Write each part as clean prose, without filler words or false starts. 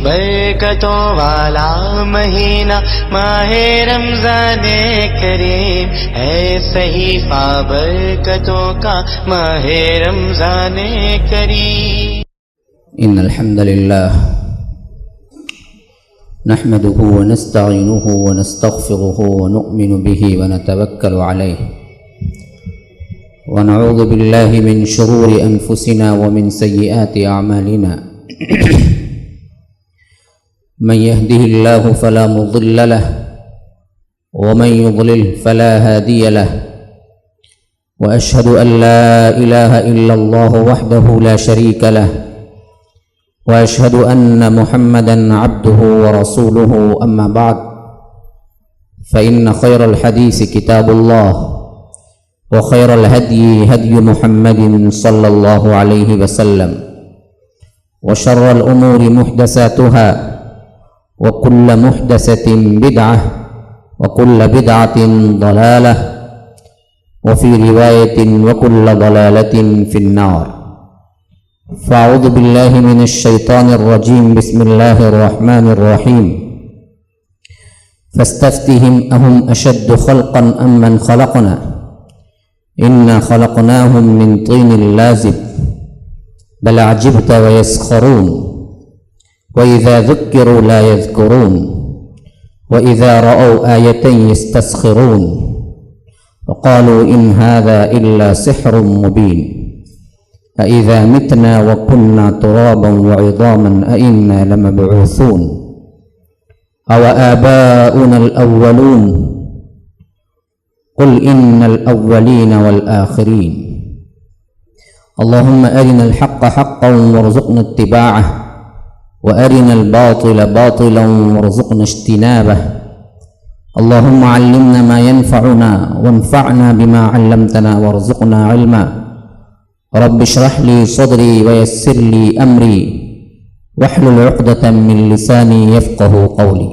برکتوں والا مہینہ ماہ رمضان کریم ہے، صحیفہ برکتوں کا ماہ رمضان کریم۔ ان الحمد للہ نحمده ونستعینه ونستغفره ونؤمن به ونتوکل علیہ ونعوذ باللہ من شرور انفسنا ومن سیئات اعمالنا من يهده الله فلا مضل له ومن يضلل فلا هادي له وأشهد أن لا إله إلا الله وحده لا شريك له وأشهد أن محمدا عبده ورسوله أما بعد فإن خير الحديث كتاب الله وخير الهدي هدي محمد صلى الله عليه وسلم وشر الأمور محدثاتها وكل محدثة بدعة وكل بدعة ضلالة وفي رواية وكل ضلالة في النار فأعوذ بالله من الشيطان الرجيم بسم الله الرحمن الرحيم فاستفتهم أهم أشد خلقا أم من خلقنا إنا خلقناهم من طين لازب بل عجبت ويسخرون وإذا ذكروا لا يذكرون وإذا رأوا آية يستسخرون وقالوا إن هذا إلا سحر مبين أإذا متنا وكنا ترابا وعظاما أإنا لمبعوثون أو آباؤنا الأولون قل إن الأولين والآخرين اللهم أرنا الحق حقا وارزقنا اتباعه وأرنا الباطل باطلا وارزقنا اجتنابه اللهم علمنا ما ينفعنا وانفعنا بما علمتنا وارزقنا علما رب اشرح لي صدري ويسر لي أمري واحلل عقدة من لساني يفقه قولي۔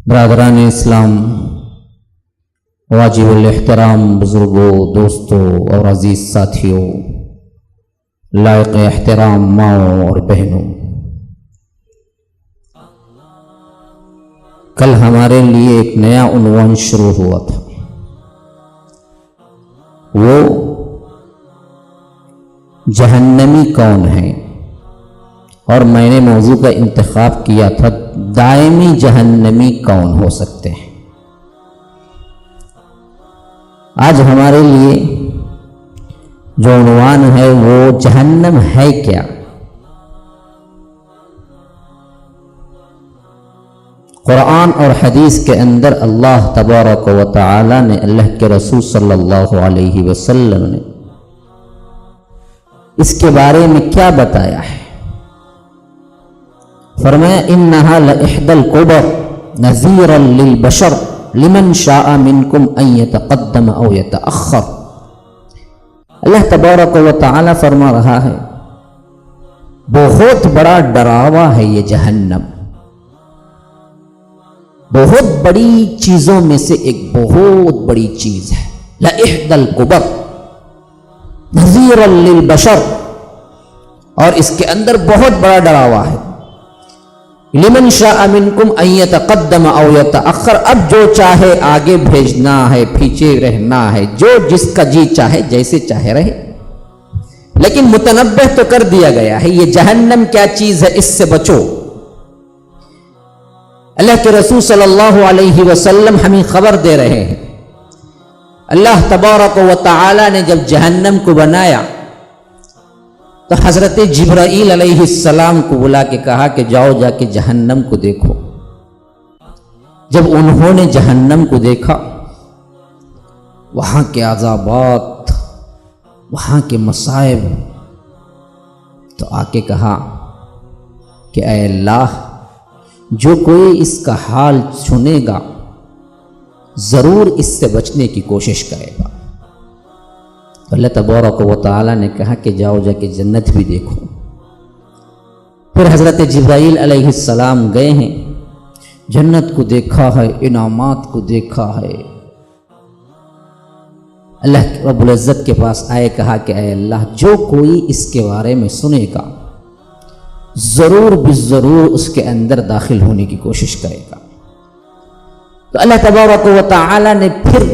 برادران اسلام، واجب الاحترام بزرگوں، دوستوں اور عزیز ساتھیوں، لائق احترام ماؤں اور بہنوں، کل ہمارے لیے ایک نیا عنوان شروع ہوا تھا، وہ جہنمی کون ہے، اور میں نے موضوع کا انتخاب کیا تھا دائمی جہنمی کون ہو سکتے ہیں۔ آج ہمارے لیے جو عنوان ہے وہ جہنم ہے کیا۔ قرآن اور حدیث کے اندر اللہ تبارک و تعالی نے، اللہ کے رسول صلی اللہ علیہ وسلم نے اس کے بارے میں کیا بتایا ہے؟ فرمایا انہا لإحدى الكبر نذیرا للبشر لمن شاء منکم ان یتقدم او یتأخر۔ اللہ تبارک و تعالی فرما رہا ہے بہت بڑا ڈراوا ہے یہ جہنم، بہت بڑی چیزوں میں سے ایک بہت بڑی چیز ہے، لإحدى الكبر نذیرا للبشر، اور اس کے اندر بہت بڑا ڈراوا ہے، لمن شاء منکم ان یتقدم او یتأخر، اب جو چاہے آگے بھیجنا ہے، پیچھے رہنا ہے، جو جس کا جی چاہے جیسے چاہے رہے، لیکن متنبہ تو کر دیا گیا ہے یہ جہنم کیا چیز ہے، اس سے بچو۔ اللہ کے رسول صلی اللہ علیہ وسلم ہمیں خبر دے رہے ہیں، اللہ تبارک و تعالی نے جب جہنم کو بنایا تو حضرت جبرائیل علیہ السلام کو بلا کے کہا کہ جاؤ جا کے جہنم کو دیکھو۔ جب انہوں نے جہنم کو دیکھا، وہاں کے عذابات، وہاں کے مصائب، تو آ کے کہا کہ اے اللہ، جو کوئی اس کا حال سنے گا ضرور اس سے بچنے کی کوشش کرے گا۔ اللہ تبارک و تعالی نے کہا کہ جاؤ جا کے جنت بھی دیکھو۔ پھر حضرت جبرائیل علیہ السلام گئے ہیں، جنت کو دیکھا ہے، انعامات کو دیکھا ہے، اللہ رب العزت کے پاس آئے، کہا کہ اے اللہ جو کوئی اس کے بارے میں سنے گا ضرور بالضرور اس کے اندر داخل ہونے کی کوشش کرے گا۔ تو اللہ تبارک و تعالی نے پھر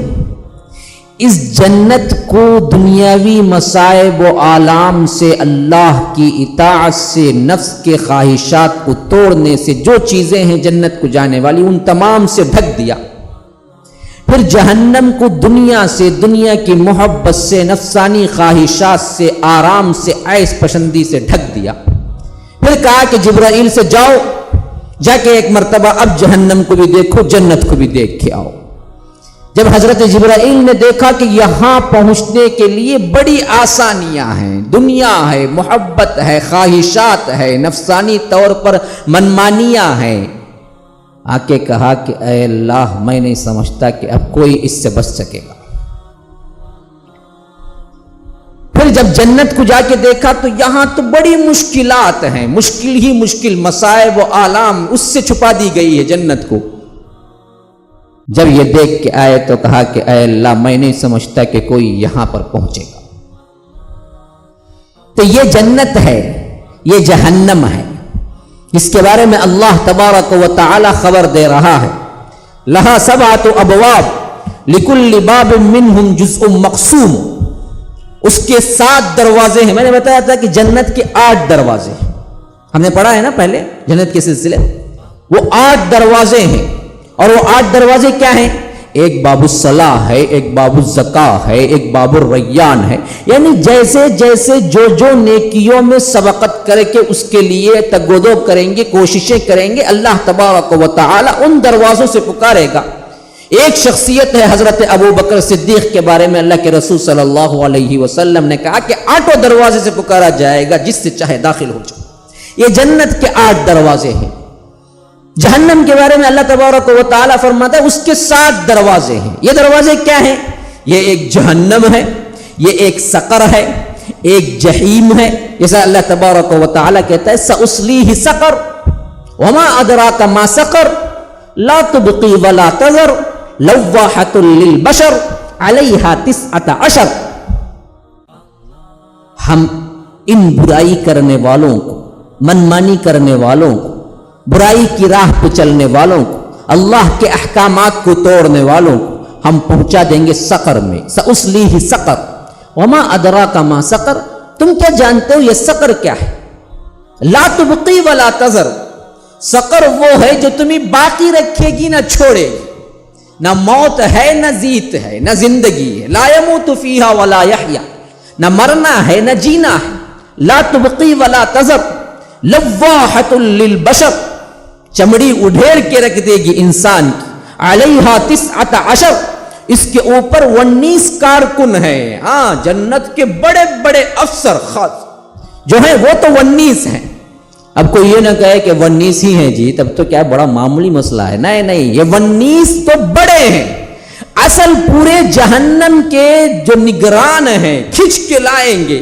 اس جنت کو دنیاوی مصائب و آلام سے، اللہ کی اطاعت سے، نفس کے خواہشات کو توڑنے سے، جو چیزیں ہیں جنت کو جانے والی ان تمام سے ڈھک دیا۔ پھر جہنم کو دنیا سے، دنیا کی محبت سے، نفسانی خواہشات سے، آرام سے، عیش پسندی سے ڈھک دیا۔ پھر کہا کہ جبرائیل سے جاؤ، جا کے ایک مرتبہ اب جہنم کو بھی دیکھو، جنت کو بھی دیکھ کے آؤ۔ جب حضرت جبرائیل نے دیکھا کہ یہاں پہنچنے کے لیے بڑی آسانیاں ہیں، دنیا ہے، محبت ہے، خواہشات ہے، نفسانی طور پر منمانیاں ہیں، آ کے کہا کہ اے اللہ میں نہیں سمجھتا کہ اب کوئی اس سے بچ سکے گا۔ پھر جب جنت کو جا کے دیکھا تو یہاں تو بڑی مشکلات ہیں، مشکل ہی مشکل، مصائب و آلام اس سے چھپا دی گئی ہے جنت کو۔ جب یہ دیکھ کے آئے تو کہا کہ اے اللہ میں نہیں سمجھتا کہ کوئی یہاں پر پہنچے گا۔ تو یہ جنت ہے، یہ جہنم ہے، اس کے بارے میں اللہ تبارک و تعالی خبر دے رہا ہے۔ لہا سبعۃ ابواب لکل باب منہم جزء مقسوم، اس کے 7 دروازے ہیں۔ میں نے بتایا تھا کہ جنت کے 8 دروازے ہیں، ہم نے پڑھا ہے نا پہلے جنت کے سلسلے، وہ 8 دروازے ہیں۔ اور وہ 8 دروازے کیا ہیں؟ ایک باب الصلاح ہے، ایک باب الزکاہ ہے، ایک باب الریان ہے، یعنی جیسے جیسے جو نیکیوں میں سبقت کر کے اس کے لیے تگودو کریں گے، کوششیں کریں گے، اللہ تبارک و تعالی ان دروازوں سے پکارے گا۔ ایک شخصیت ہے حضرت ابو بکر صدیق کے بارے میں اللہ کے رسول صلی اللہ علیہ وسلم نے کہا کہ 8 دروازے سے پکارا جائے گا، جس سے چاہے داخل ہو جاؤ۔ یہ جنت کے 8 دروازے ہیں۔ جہنم کے بارے میں اللہ تبارک و تعالی فرماتا ہے اس کے 7 دروازے ہیں۔ یہ دروازے کیا ہیں؟ یہ ایک جہنم ہے، یہ ایک سقر ہے، ایک جہیم ہے، جیسا اللہ تبارک و تعالی کہتا ہے سأصلیہ سقر وما ادراک ما سقر لا تبقی ولا تذر لواحۃ للبشر علیہا 19۔ ہم ان برائی کرنے والوں کو، منمانی کرنے والوں کو، برائی کی راہ پہ چلنے والوں کو، اللہ کے احکامات کو توڑنے والوں کو ہم پہنچا دیں گے سقر میں۔ سأصلیہ سقر وما ادراک ما سقر، تم کیا جانتے ہو یہ سقر کیا ہے؟ لا تبقی ولا تذر، سقر وہ ہے جو تمہیں باقی رکھے گی نہ چھوڑے گی، نہ موت ہے نہ جیت ہے نہ زندگی ہے، لا یموت فیہا ولا یحیا، نہ مرنا ہے نہ جینا ہے، لا تبقی ولا تذر لواحۃ للبشر، چمڑی اڈھیڑ کے رکھ دے گی انسان کی، علیہا 19، اس کے اوپر 19 کارکن ہیں۔ ہاں جنت کے بڑے بڑے افسر خاص جو ہیں وہ تو 19 ہیں۔ اب کوئی یہ نہ کہے کہ 19 ہی ہیں جی تب تو کیا بڑا معمولی مسئلہ ہے، نہیں، یہ 19 تو بڑے ہیں۔ اصل پورے جہنم کے جو نگران ہیں کھچ کے لائیں گے،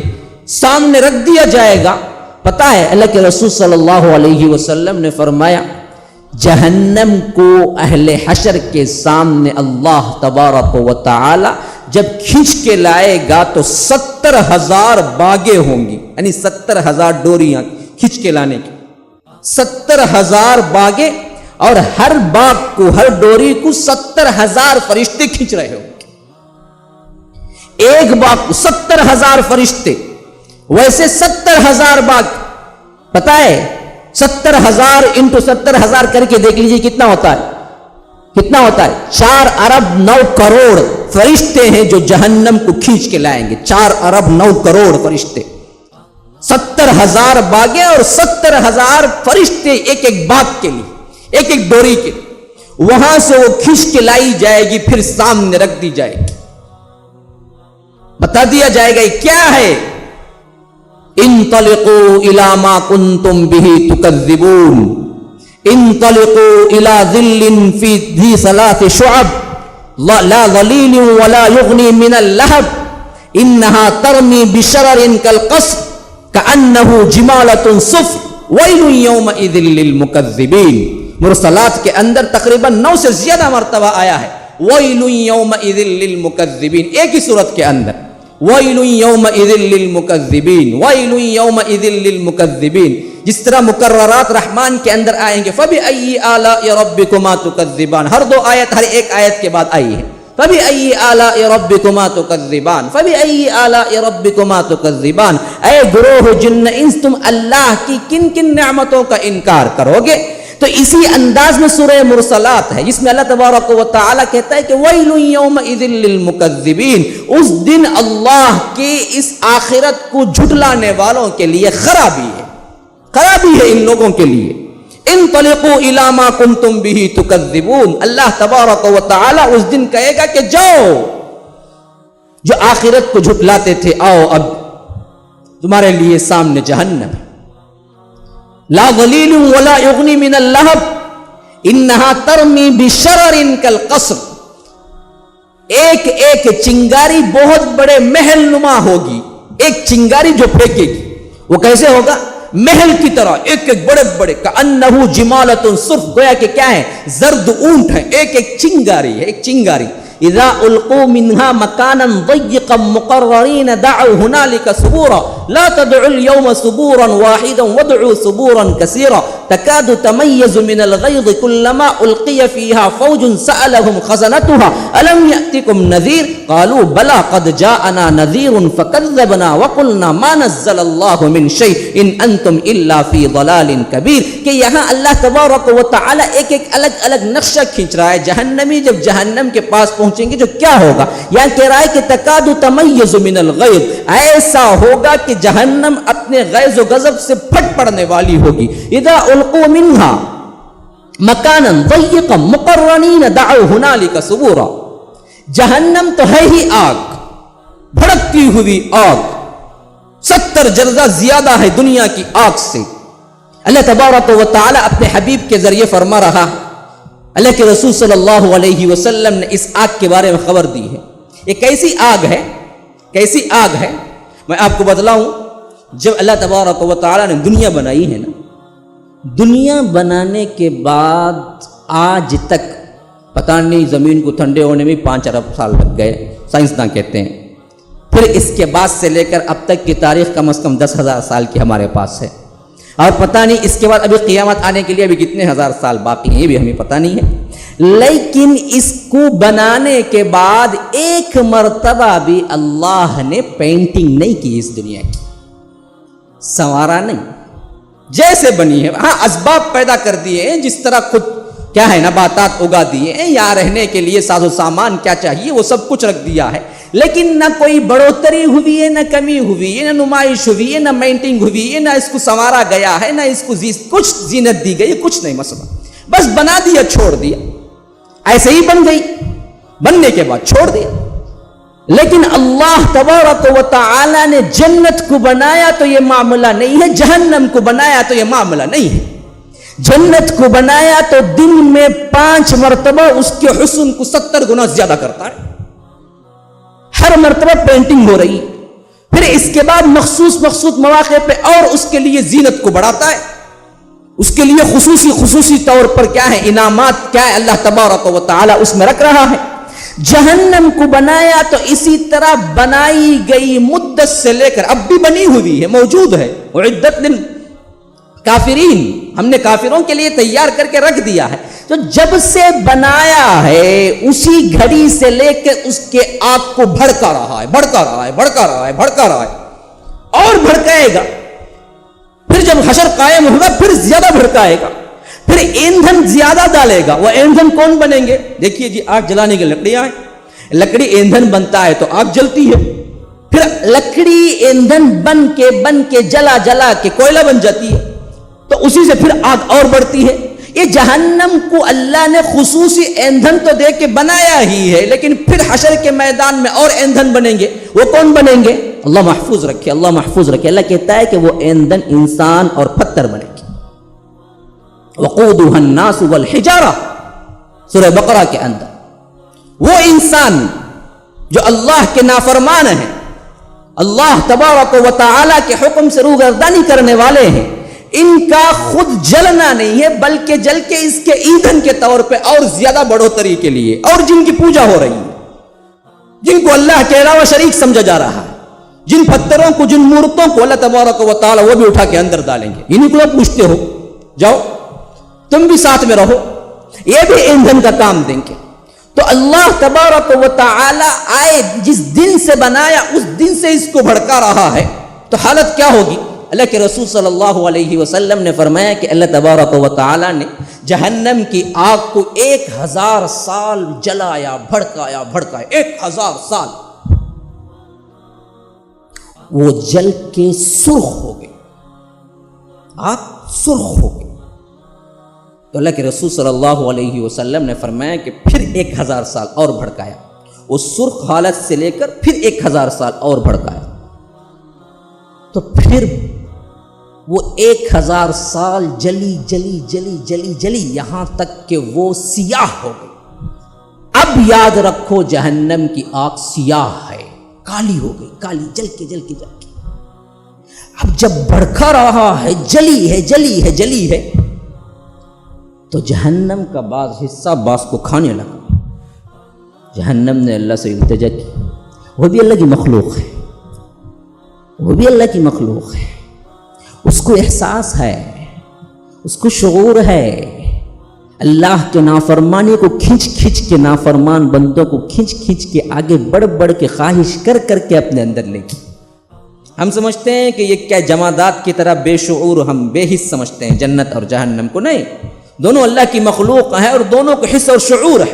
سامنے رکھ دیا جائے گا۔ پتہ ہے اللہ کے رسول صلی اللہ علیہ وسلم نے فرمایا جہنم کو اہل حشر کے سامنے اللہ تبارک و تعالی جب کھینچ کے لائے گا تو 70,000 باگیں ہوں گی، یعنی 70,000 ڈوریاں کھینچ کے لانے کی، 70,000 باگیں، اور ہر باغ کو، ہر ڈوری کو 70,000 فرشتے کھینچ رہے ہوں گے۔ ایک باغ کو 70,000 فرشتے، ویسے 70,000 باغ، پتہ ہے 70,000 انٹو 70,000 کر کے دیکھ لیجئے کتنا ہوتا ہے، 4 ارب 9 کروڑ فرشتے ہیں جو جہنم کو کھینچ کے لائیں گے، 4 ارب 9 کروڑ فرشتے، 70,000 باغیں اور 70,000 فرشتے ایک ایک باغ کے لیے، ایک ایک ڈوری کے لیے، وہاں سے وہ کھینچ کے لائی جائے گی، پھر سامنے رکھ دی جائے گی، بتا دیا جائے گا یہ کیا ہے۔ انطلقوا الى ما كنتم به تكذبون انطلقوا الى ظل في ذي 3 شعب لا ظليل ولا يغني من اللهب انها ترمي بشرر كالقصر كأنه جمالة صفر ويل يومئذ للمكذبين۔ مرسلات کے اندر تقریباً 9 سے زیادہ مرتبہ آیا ہے وَيْلٌ يَوْمَئِذٍ لِّلْمُكَذِّبِينَ، ایک ہی صورت کے اندر وَيْلٌ يَوْمَئِذٍ لِّلْمُكَذِّبِينَ وَيْلٌ يَوْمَئِذٍ لِّلْمُكَذِّبِينَ، جس طرح مکررات رحمان کے اندر آئیں گے فَبِأَيِّ آلَاءِ رَبِّكُمَا تُكَذِّبَانِ، ہر دو آیت ہر ایک آیت کے بعد آئی ہے، فَبِأَيِّ آلَاءِ رَبِّكُمَا تُكَذِّبَانِ فَبِأَيِّ آلَاءِ رَبِّكُمَا تُكَذِّبَانِ، اے گروہ جن انس تم اللہ کی کن کن نعمتوں کا انکار کرو گے؟ تو اسی انداز میں سورہ مرسلات ہے جس میں اللہ تبارک و تعالیٰ کہتا ہے کہ وَيْلٌ يَوْمَئِذٍ لِّلْمُكَذِّبِينَ، اس دن اللہ کے اس آخرت کو جھٹلانے والوں کے لیے خرابی ہے، خرابی ہے ان لوگوں کے لیے۔ انطلقوا الی ما کنتم بہ تکذبون، اللہ تبارک و تعالیٰ اس دن کہے گا کہ جاؤ جو آخرت کو جھٹلاتے تھے، آؤ اب تمہارے لیے سامنے جہنم ہے۔ لا ظلیل ولا یغنی من اللہب انہا ترمی بشرر کالقصر، ایک ایک چنگاری بہت بڑے محل نما ہوگی، ایک چنگاری جو پھینکے گی وہ کیسے ہوگا؟ محل کی طرح، ایک ایک بڑے بڑے، کأنہ جمالۃ صرف، گویا کہ کیا ہے؟ زرد اونٹ ہے، ایک ایک چنگاری ہے، ایک چنگاری۔ اذا القوا منها مكانا ضيقا مقررين دعوا هنالك ثبورا لا تدعوا اليوم ثبورا واحدا وادعوا ثبورا كثيرا تكاد تميز من الغيظ كلما القي فيها فوج سألهم خزنتها الم يأتكم نذير قالوا بلى قد جاءنا نذير فكذبنا وقلنا ما نزل الله من شيء ان انتم الا في ضلال كبير، کہ یہاں اللہ تبارک و تعالی ایک ایک الگ الگ نقشہ کھینچ رہا ہے۔ جہنمی جب جہنم کے پاس پہنچیں گے جو کیا ہوگا؟ یہاں کہہ رہا ہے کہ تکاد تمیز من الغیظ، ایسا ہوگا کہ جہنم اپنے غیظ و غضب سے پھٹ پڑنے والی ہوگی۔ اذا القوا منها مکانا ضیقا مقرنین دعوا ہنالک ثبورا، جہنم تو ہے ہی آگ، بھڑکتی ہوئی آگ، 70 درجہ زیادہ ہے دنیا کی آگ سے۔ اللہ تبارک و تعالی اپنے حبیب کے ذریعے فرما رہا، اللہ کے رسول صلی اللہ علیہ وسلم نے اس آگ کے بارے میں خبر دی ہے۔ یہ کیسی آگ ہے؟ کیسی آگ ہے؟ میں آپ کو بتلاؤں، جب اللہ تبارک و تعالی نے دنیا بنائی ہے نا، دنیا بنانے کے بعد آج تک پتہ نہیں زمین کو ٹھنڈے ہونے میں 5 ارب سال لگ گئے، سائنسداں کہتے ہیں۔ پھر اس کے بعد سے لے کر اب تک کی تاریخ کم از کم 10,000 سال کی ہمارے پاس ہے، اور پتہ نہیں اس کے بعد ابھی قیامت آنے کے لیے ابھی کتنے ہزار سال باقی ہیں، یہ بھی ہمیں پتہ نہیں ہے۔ لیکن اس کو بنانے کے بعد ایک مرتبہ بھی اللہ نے پینٹنگ نہیں کی اس دنیا کی، سنوارا نہیں، جیسے بنی ہے۔ ہاں اسباب پیدا کر دیے ہیں، جس طرح خود کیا ہے نباتات اگا دیے ہیں، یہاں رہنے کے لیے ساز و سامان کیا چاہیے وہ سب کچھ رکھ دیا ہے، لیکن نہ کوئی بڑھوتری ہوئی ہے، نہ کمی ہوئی ہے، نہ نمائش ہوئی ہے، نہ مینٹنگ ہوئی ہے، نہ اس کو سنوارا گیا ہے، نہ اس کو کچھ زینت دی گئی، کچھ نہیں، مسئلہ بس بنا دیا، چھوڑ دیا، ایسے ہی بن گئی، بننے کے بعد چھوڑ دیا۔ لیکن اللہ تبارک و تعالی نے جنت کو بنایا تو یہ معاملہ نہیں ہے، جہنم کو بنایا تو یہ معاملہ نہیں ہے۔ جنت کو بنایا تو دن میں 5 مرتبہ اس کے حسن کو 70 گنا زیادہ کرتا ہے، ہر مرتبہ پینٹنگ ہو رہی، پھر اس کے بعد مخصوص مواقع پہ اور اس کے لیے زینت کو بڑھاتا ہے، اس کے لیے خصوصی طور پر کیا ہے انعامات، کیا ہے اللہ تبارک و تعالی اس میں رکھ رہا ہے۔ جہنم کو بنایا تو اسی طرح بنائی گئی مدت سے لے کر اب بھی بنی ہوئی ہے، موجود ہے، اعدت للکافرین، ہم نے کافروں کے لیے تیار کر کے رکھ دیا ہے۔ تو جب سے بنایا ہے اسی گھڑی سے لے کر اس کے آگ کو بھڑکا رہا ہے اور بھڑکائے گا، پھر جب حشر قائم ہوگا پھر زیادہ بھڑکائے گا، پھر ایندھن زیادہ ڈالے گا۔ وہ ایندھن کون بنیں گے؟ دیکھیے جی، آگ جلانے کی لکڑیاں ہیں، لکڑی ایندھن بنتا ہے تو آگ جلتی ہے، پھر لکڑی ایندھن بن کے جلا کے کوئلہ بن جاتی ہے، تو اسی سے پھر آگ اور بڑھتی ہے۔ یہ جہنم کو اللہ نے خصوصی ایندھن تو دے کے بنایا ہی ہے، لیکن پھر حشر کے میدان میں اور ایندھن بنیں گے، وہ کون بنیں گے؟ اللہ محفوظ رکھے، اللہ محفوظ رکھے۔ اللہ کہتا ہے کہ وہ ایندھن انسان اور پتھر بنے گی۔ وقودها الناس والحجارہ، سورہ بقرہ کے اندر وہ انسان جو اللہ کے نافرمان ہیں، اللہ تبارک و تعالی کے حکم سے روگردانی کرنے والے ہیں، ان کا خود جلنا نہیں ہے بلکہ جل کے اس کے ایندھن کے طور پہ اور زیادہ بڑھوتری کے لیے، اور جن کی پوجا ہو رہی ہے، جن کو اللہ کے علاوہ شریک سمجھا جا رہا ہے، جن پتھروں کو، جن مورتوں کو اللہ تبارک و تعالی وہ بھی اٹھا کے اندر ڈالیں گے، انہیں کو آپ پوچھتے ہو جاؤ تم بھی ساتھ میں رہو، یہ بھی ایندھن کا کام دیں گے۔ تو اللہ تبارک و تعالی آئے جس دن سے بنایا اس دن سے اس کو بھڑکا رہا ہے، تو حالت کیا ہوگی؟ اللہ کے رسول صلی اللہ علیہ وسلم نے فرمایا کہ اللہ تبارک و تعالی نے جہنم کی آگ کو 1000 سال جلایا، بھڑکایا 1000 سال، وہ جل کے سرخ ہو گئی، آگ سرخ ہو گئی۔ تو اللہ کے رسول صلی اللہ علیہ وسلم نے فرمایا کہ پھر 1000 سال اور بھڑکایا، وہ سرخ حالت سے لے کر پھر 1000 سال اور بھڑکایا، تو پھر وہ 1000 سال جلی جلی جلی جلی جلی یہاں تک کہ وہ سیاہ ہو گئی۔ اب یاد رکھو جہنم کی آگ سیاہ ہے، کالی ہو گئی، کالی جل کے جل کے جل کے۔ اب جب بھڑکا رہا ہے، جلی ہے جلی ہے جلی ہے، تو جہنم کا بعض حصہ بعض کو کھانے لگا۔ جہنم نے اللہ سے التجا کی، وہ بھی اللہ کی مخلوق ہے، وہ بھی اللہ کی مخلوق ہے، اس کو احساس ہے، اس کو شعور ہے، اللہ کے نافرمانی کو کھنچ کھنچ کے، نافرمان بندوں کو کھنچ کھنچ کے آگے بڑھ بڑھ کے، خواہش کر کر کے اپنے اندر لے گی۔ ہم سمجھتے ہیں کہ یہ کیا جمادات کی طرح بے شعور، ہم بے حس سمجھتے ہیں جنت اور جہنم کو، نہیں، دونوں اللہ کی مخلوق ہیں اور دونوں کو حس اور شعور ہے۔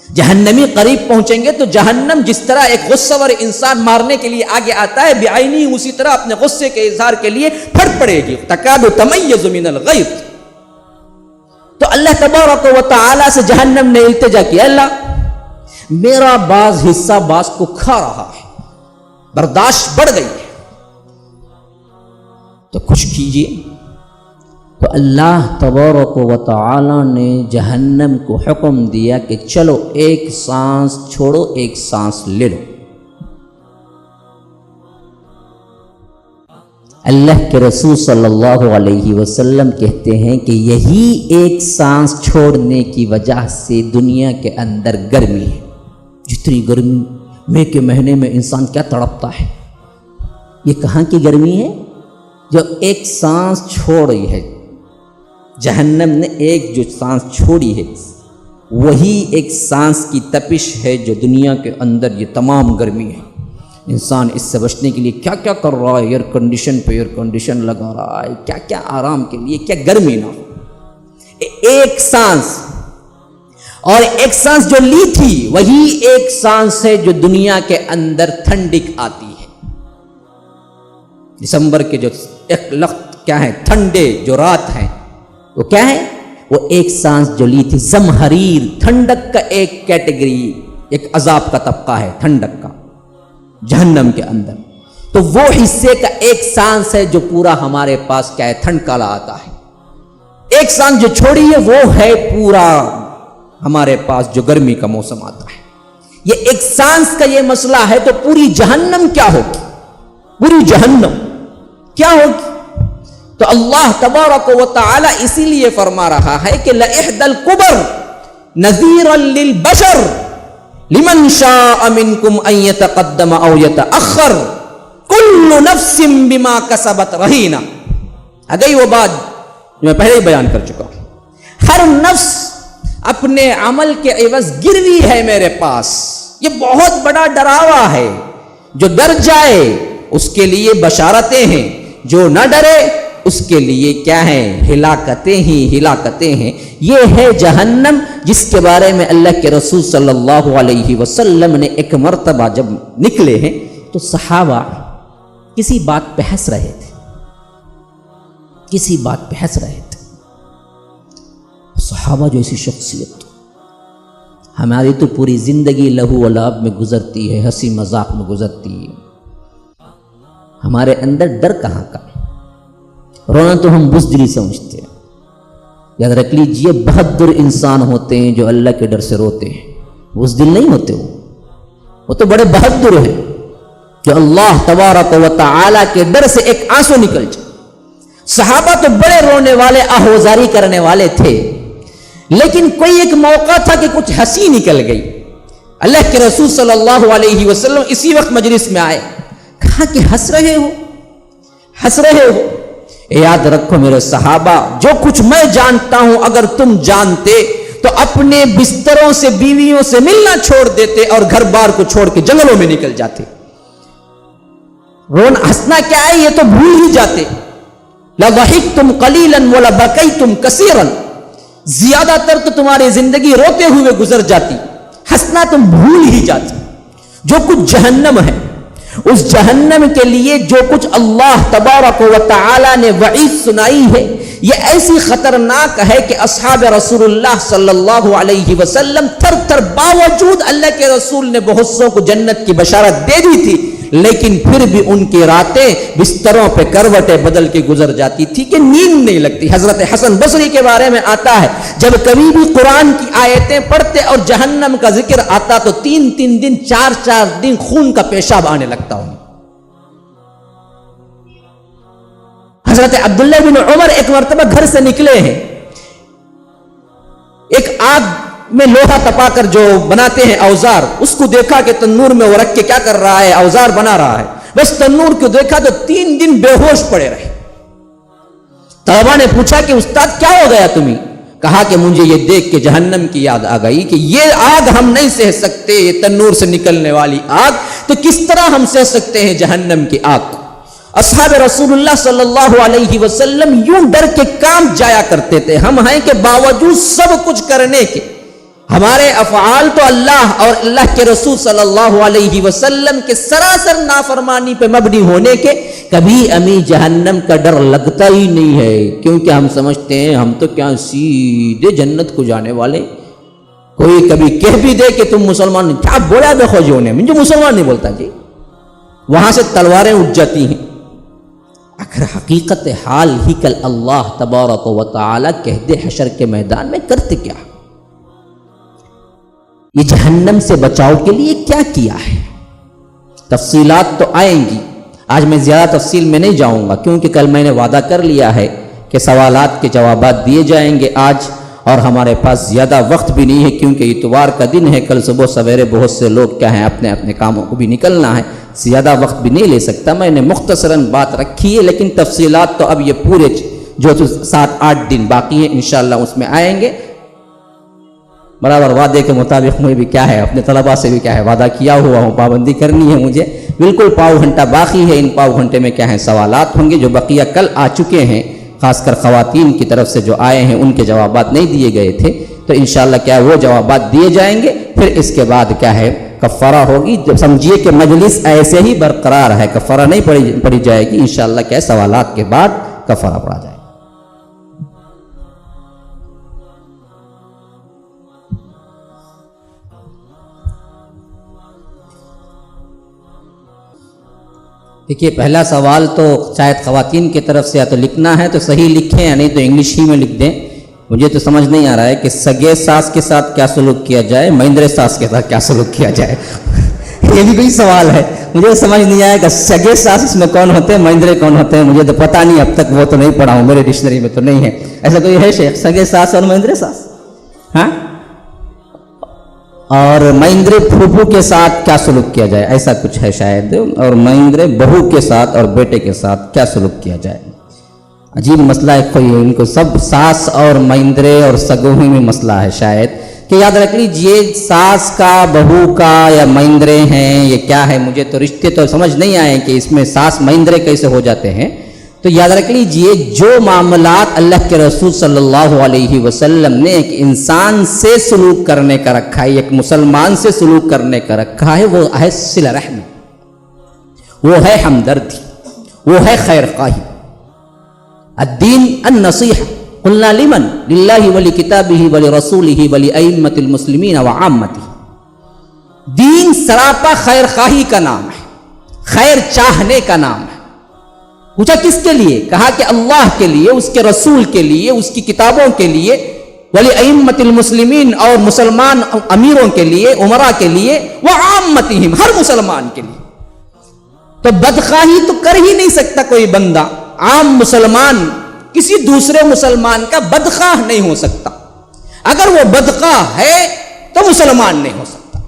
جہنمی قریب پہنچیں گے تو جہنم جس طرح ایک غصہ ور انسان مارنے کے لیے آگے آتا ہے بعینی، اسی طرح اپنے غصے کے اظہار کے لیے پھٹ پڑے گی، تکاد تمیز من الغیظ۔ تو اللہ تبارک و تعالی سے جہنم نے التجا کی، اللہ میرا بعض حصہ بعض کو کھا رہا ہے، برداشت بڑھ گئی ہے، تو کچھ کیجئے۔ تو اللہ تبارک و تعالی نے جہنم کو حکم دیا کہ چلو ایک سانس چھوڑو، ایک سانس لے لو۔ اللہ کے رسول صلی اللہ علیہ وسلم کہتے ہیں کہ یہی ایک سانس چھوڑنے کی وجہ سے دنیا کے اندر گرمی ہے۔ جتنی گرمی مئی کے مہینے میں انسان کیا تڑپتا ہے، یہ کہاں کی گرمی ہے؟ جو ایک سانس چھوڑ رہی ہے جہنم نے، ایک جو سانس چھوڑی ہے وہی ایک سانس کی تپش ہے جو دنیا کے اندر یہ تمام گرمی ہے۔ انسان اس سے بچنے کے لیے کیا کیا کر رہا ہے، ایئر کنڈیشن پہ ایئر کنڈیشن لگا رہا ہے، کیا کیا آرام کے لیے، کیا گرمی نہ ہو۔ ایک سانس، اور ایک سانس جو لی تھی وہی ایک سانس ہے جو دنیا کے اندر ٹھنڈک آتی ہے۔ دسمبر کے جو ایک لخت کیا ہے، ٹھنڈے جو رات ہیں، وہ کیا ہے؟ وہ ایک سانس جو لی تھی زمہریر، ٹھنڈک کا ایک کیٹیگری، ایک عذاب کا طبقہ ہے ٹھنڈک کا جہنم کے اندر۔ تو وہ حصے کا ایک سانس ہے جو پورا ہمارے پاس کیا ہے، ٹھنڈ کالا آتا ہے۔ ایک سانس جو چھوڑی ہے وہ ہے پورا ہمارے پاس جو گرمی کا موسم آتا ہے۔ یہ ایک سانس کا یہ مسئلہ ہے، تو پوری جہنم کیا ہوگی، پوری جہنم کیا ہوگی؟ تو اللہ تبارک و تعالی اسی لیے فرما رہا ہے کہ لَإِحْدَى الْكُبَرْ نَذِيرًا لِلْبَشَرِ لِمَنْ شَاءَ مِنْكُمْ أَنْ يَتَقَدَّمَ أَوْ يَتَأَخَّرْ كُلُّ نَفْسٍ بِمَا كَسَبَتْ رَهِينَةٌ۔ اگئی وہ بات جو میں پہلے ہی بیان کر چکا ہوں، ہر نفس اپنے عمل کے عوض گروی ہے میرے پاس۔ یہ بہت بڑا ڈراوا ہے، جو ڈر جائے اس کے لیے بشارتیں ہیں، جو نہ ڈرے اس کے لیے کیا ہے، ہلاکتیں ہی ہلاکتیں ہیں۔ یہ ہے جہنم جس کے بارے میں اللہ کے رسول صلی اللہ علیہ وسلم نے ایک مرتبہ جب نکلے ہیں تو صحابہ کسی بات پہ ہنس رہے تھے، کسی بات پہ ہنس رہے تھے۔ صحابہ جو ایسی شخصیت، ہماری تو پوری زندگی لہو و لعب میں گزرتی ہے، ہنسی مذاق میں گزرتی ہے، ہمارے اندر ڈر کہاں کا؟ رونا تو ہم بزدلی سمجھتے ہیں۔ یاد رکھ لیجئے بہادر انسان ہوتے ہیں جو اللہ کے ڈر سے روتے ہیں، بزدل نہیں ہوتے، وہ تو بڑے بہادر ہیں جو اللہ تبارک و تعالی کے ڈر سے ایک آنسو نکل جائے۔ صحابہ تو بڑے رونے والے آہوزاری کرنے والے تھے، لیکن کوئی ایک موقع تھا کہ کچھ ہنسی نکل گئی. اللہ کے رسول صلی اللہ علیہ وسلم اسی وقت مجلس میں آئے، کہا کہ ہنس رہے ہو. یاد رکھو میرے صحابہ، جو کچھ میں جانتا ہوں اگر تم جانتے تو اپنے بستروں سے بیویوں سے ملنا چھوڑ دیتے اور گھر بار کو چھوڑ کے جنگلوں میں نکل جاتے. ہنسنا کیا ہے، یہ تو بھول ہی جاتے. لَضَحِكْتُمْ قَلِيلًا وَلَبَكَيْتُمْ كَثِيرًا، زیادہ تر تو تمہاری زندگی روتے ہوئے گزر جاتی، ہنسنا تم بھول ہی جاتے. جو کچھ جہنم ہے، اس جہنم کے لیے جو کچھ اللہ تبارک و تعالی نے وعید سنائی ہے، یہ ایسی خطرناک ہے کہ اصحاب رسول اللہ صلی اللہ علیہ وسلم تھر تھر، باوجود اللہ کے رسول نے بہت سو کو جنت کی بشارت دے دی تھی، لیکن پھر بھی ان کی راتیں بستروں پہ کروٹیں بدل کے گزر جاتی تھی کہ نیند نہیں لگتی. حضرت حسن بصری کے بارے میں آتا ہے، جب کبھی بھی قرآن کی آیتیں پڑھتے اور جہنم کا ذکر آتا تو 3 دن 4 دن خون کا پیشاب آنے لگتا ہوں. حضرت عبداللہ بن عمر ایک مرتبہ گھر سے نکلے ہیں، ایک آگ میں لوہا تپا کر جو بناتے ہیں اوزار، اس کو دیکھا کہ تنور میں وہ رکھ کے کیا کر رہا ہے، اوزار بنا رہا ہے. بس تنور کو دیکھا تو 3 دن بے ہوش پڑے رہے. طلبا نے پوچھا کہ استاد کیا ہو گیا تمہیں؟ کہا کہ مجھے یہ دیکھ کے جہنم کی یاد آ گئی کہ یہ آگ ہم نہیں سہ سکتے، یہ تنور سے نکلنے والی آگ، تو کس طرح ہم سہ سکتے ہیں جہنم کی آگ. اصحاب رسول اللہ صلی اللہ علیہ وسلم یوں ڈر کے کام جایا کرتے تھے. ہم ہیں کہ باوجود سب کچھ کرنے کے ہمارے افعال تو اللہ اور اللہ کے رسول صلی اللہ علیہ وسلم کے سراسر نافرمانی پہ مبنی ہونے کے کبھی ہمیں جہنم کا ڈر لگتا ہی نہیں ہے، کیونکہ ہم سمجھتے ہیں ہم تو کیا سیدھے جنت کو جانے والے. کوئی کبھی کہہ بھی دے کہ تم مسلمان، کیا بولا بے خوجوں نے، مجھے مسلمان نہیں بولتا جی، وہاں سے تلواریں اٹھ جاتی ہیں. اگر حقیقت حال ہی کل اللہ تبارک و تعالی کہہ دے حشر کے میدان میں، کرتے کیا؟ یہ جہنم سے بچاؤ کے لیے کیا کیا ہے؟ تفصیلات تو آئیں گی، آج میں زیادہ تفصیل میں نہیں جاؤں گا، کیونکہ کل میں نے وعدہ کر لیا ہے کہ سوالات کے جوابات دیے جائیں گے آج، اور ہمارے پاس زیادہ وقت بھی نہیں ہے کیونکہ اتوار کا دن ہے. کل صبح سویرے بہت سے لوگ کیا ہیں اپنے اپنے کاموں کو بھی نکلنا ہے، زیادہ وقت بھی نہیں لے سکتا. میں نے مختصراً بات رکھی ہے، لیکن تفصیلات تو اب یہ پورے جو 7-8 دن باقی ہیں انشاءاللہ اس میں آئیں گے. برابر وعدے کے مطابق میں بھی کیا ہے اپنے طلباء سے بھی کیا ہے وعدہ کیا ہوا ہوں، پابندی کرنی ہے مجھے. بالکل پاؤ گھنٹہ باقی ہے، ان پاؤ گھنٹے میں کیا ہے سوالات ہوں گے. جو بقیہ کل آ چکے ہیں، خاص کر خواتین کی طرف سے جو آئے ہیں ان کے جوابات نہیں دیے گئے تھے، تو انشاءاللہ کیا وہ جوابات دیے جائیں گے. پھر اس کے بعد کیا ہے کفارہ ہوگی. جب سمجھیے کہ مجلس ایسے ہی برقرار ہے، کفارہ نہیں پڑی جائے گی. انشاءاللہ کیا سوالات کے بعد کفارہ پڑا جائے گا. دیکھیے پہلا سوال تو شاید خواتین کی طرف سے یا تو لکھنا ہے تو صحیح لکھیں یا نہیں تو انگلش ہی میں لکھ دیں. مجھے تو سمجھ نہیں آ رہا ہے کہ سگے ساس کے ساتھ کیا سلوک کیا جائے، مہندرے ساس کے ساتھ کیا سلوک کیا جائے. یہ بھی کوئی سوال ہے، مجھے سمجھ نہیں آیا کہ سگے ساس اس میں کون ہوتے ہیں، مہندرے کون ہوتے ہیں. مجھے تو پتہ نہیں، اب تک وہ تو نہیں پڑھا ہوں، میرے ڈکشنری میں تو نہیں ہے. ایسا کوئی ہے شیخ سگے ساس اور مہندرے ساس؟ ہاں، اور مہندرے پھوپھو کے ساتھ کیا سلوک کیا جائے، ایسا کچھ ہے شاید. اور مہندرے بہو کے ساتھ اور بیٹے کے ساتھ کیا سلوک کیا جائے. عجیب مسئلہ ہے، کوئی ان کو سب ساس اور مہندرے اور سگوہی میں مسئلہ ہے شاید. کہ یاد رکھ لیجئے ساس کا، بہو کا یا مہندرے ہیں، یہ کیا ہے. مجھے تو رشتے تو سمجھ نہیں آئے کہ اس میں ساس مہندرے کیسے ہو جاتے ہیں. تو یاد رکھ لیجئے جو معاملات اللہ کے رسول صلی اللہ علیہ وسلم نے ایک انسان سے سلوک کرنے کا رکھا ہے، ایک مسلمان سے سلوک کرنے کا رکھا ہے، وہ ہے صلہ رحم، وہ ہے ہمدردی، وہ ہے خیر خواہی. الدین النصیحہ. قلنا لمن؟ للہ ولکتابہ ولرسولہ ولائمۃ المسلمین وعامتہ. دین سراپا خیر خواہی کا نام ہے، خیر چاہنے کا نام ہے. پوچھا کس کے لیے؟ کہا کہ اللہ کے لیے، اس کے رسول کے لیے، اس کی کتابوں کے لیے، ولائمۃ المسلمین اور مسلمان امیروں کے لیے، عمراء کے لیے، وعامتہم ہر مسلمان کے لیے. تو بدخواہی تو کر ہی نہیں سکتا کوئی بندہ. عام مسلمان کسی دوسرے مسلمان کا بدخواہ نہیں ہو سکتا. اگر وہ بدخواہ ہے تو مسلمان نہیں ہو سکتا.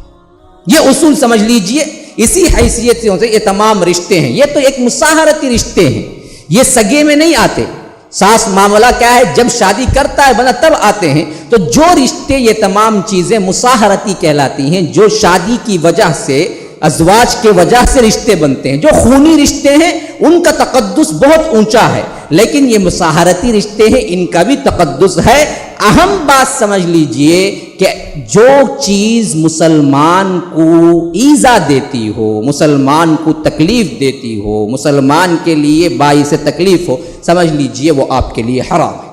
یہ اصول سمجھ لیجئے. اسی حیثیت سے یہ تمام رشتے ہیں. یہ تو ایک مساہرتی رشتے ہیں, یہ سگے میں نہیں آتے. ساس معاملہ کیا ہے, جب شادی کرتا ہے بندہ تب آتے ہیں. تو جو رشتے, یہ تمام چیزیں مساہرتی کہلاتی ہیں, جو شادی کی وجہ سے, ازواج کے وجہ سے رشتے بنتے ہیں. جو خونی رشتے ہیں ان کا تقدس بہت اونچا ہے, لیکن یہ مساہرتی رشتے ہیں, ان کا بھی تقدس ہے. اہم بات سمجھ لیجئے کہ جو چیز مسلمان کو ایذا دیتی ہو, مسلمان کو تکلیف دیتی ہو, مسلمان کے لیے باعث تکلیف ہو, سمجھ لیجئے وہ آپ کے لیے حرام ہے.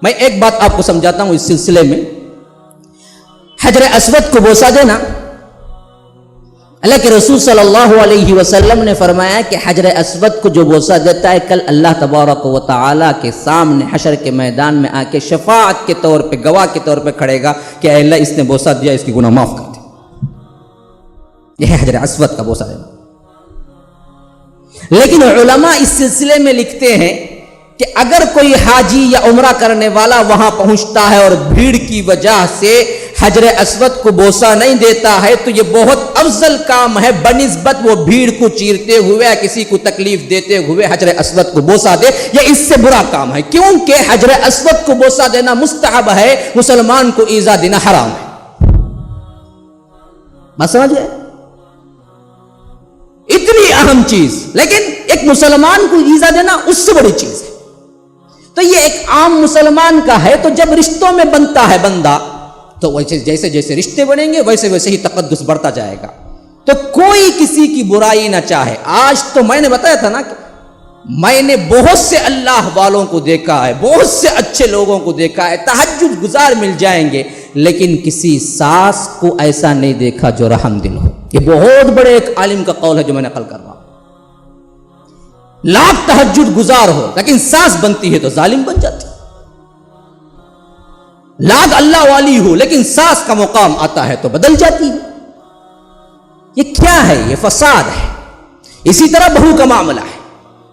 میں ایک بات آپ کو سمجھاتا ہوں اس سلسلے میں. حجر اسود کو بوسہ دینا, اللہ کے رسول صلی اللہ علیہ وسلم نے فرمایا کہ حجر اسود کو جو بوسہ دیتا ہے, کل اللہ تبارک و تعالیٰ کے سامنے حشر کے میدان میں آ کے شفاعت کے طور پہ, گواہ کے طور پہ کھڑے گا کہ اے اللہ اس نے بوسہ دیا, اس کی گناہ معاف کر دے. یہ ہے حجر اسود کا بوسہ دینا. لیکن علماء اس سلسلے میں لکھتے ہیں کہ اگر کوئی حاجی یا عمرہ کرنے والا وہاں پہنچتا ہے اور بھیڑ کی وجہ سے حجر اسود کو بوسہ نہیں دیتا ہے تو یہ بہت افضل کام ہے بنسبت وہ بھیڑ کو چیرتے ہوئے یا کسی کو تکلیف دیتے ہوئے حجر اسود کو بوسہ دے. یہ اس سے برا کام ہے, کیونکہ حجر اسود کو بوسہ دینا مستحب ہے, مسلمان کو ایذا دینا حرام ہے. بات سمجھے؟ اتنی اہم چیز, لیکن ایک مسلمان کو ایذا دینا اس سے بڑی چیز ہے. تو یہ ایک عام مسلمان کا ہے. تو جب رشتوں میں بنتا ہے بندہ, تو جیسے جیسے رشتے بنیں گے ویسے ویسے ہی تقدس بڑھتا جائے گا. تو کوئی کسی کی برائی نہ چاہے. آج تو میں نے بتایا تھا نا کہ میں نے بہت سے اللہ والوں کو دیکھا ہے, بہت سے اچھے لوگوں کو دیکھا ہے, تہجد گزار مل جائیں گے, لیکن کسی ساس کو ایسا نہیں دیکھا جو رحم دل ہو. یہ بہت بڑے ایک عالم کا قول ہے جو میں نقل کر رہا ہوں. لاکھ تہجد گزار ہو لیکن ساس بنتی ہے تو ظالم بن جاتی. لاکھ اللہ والی ہو لیکن ساس کا مقام آتا ہے تو بدل جاتی ہے. یہ کیا ہے؟ یہ فساد ہے. اسی طرح بہو کا معاملہ ہے.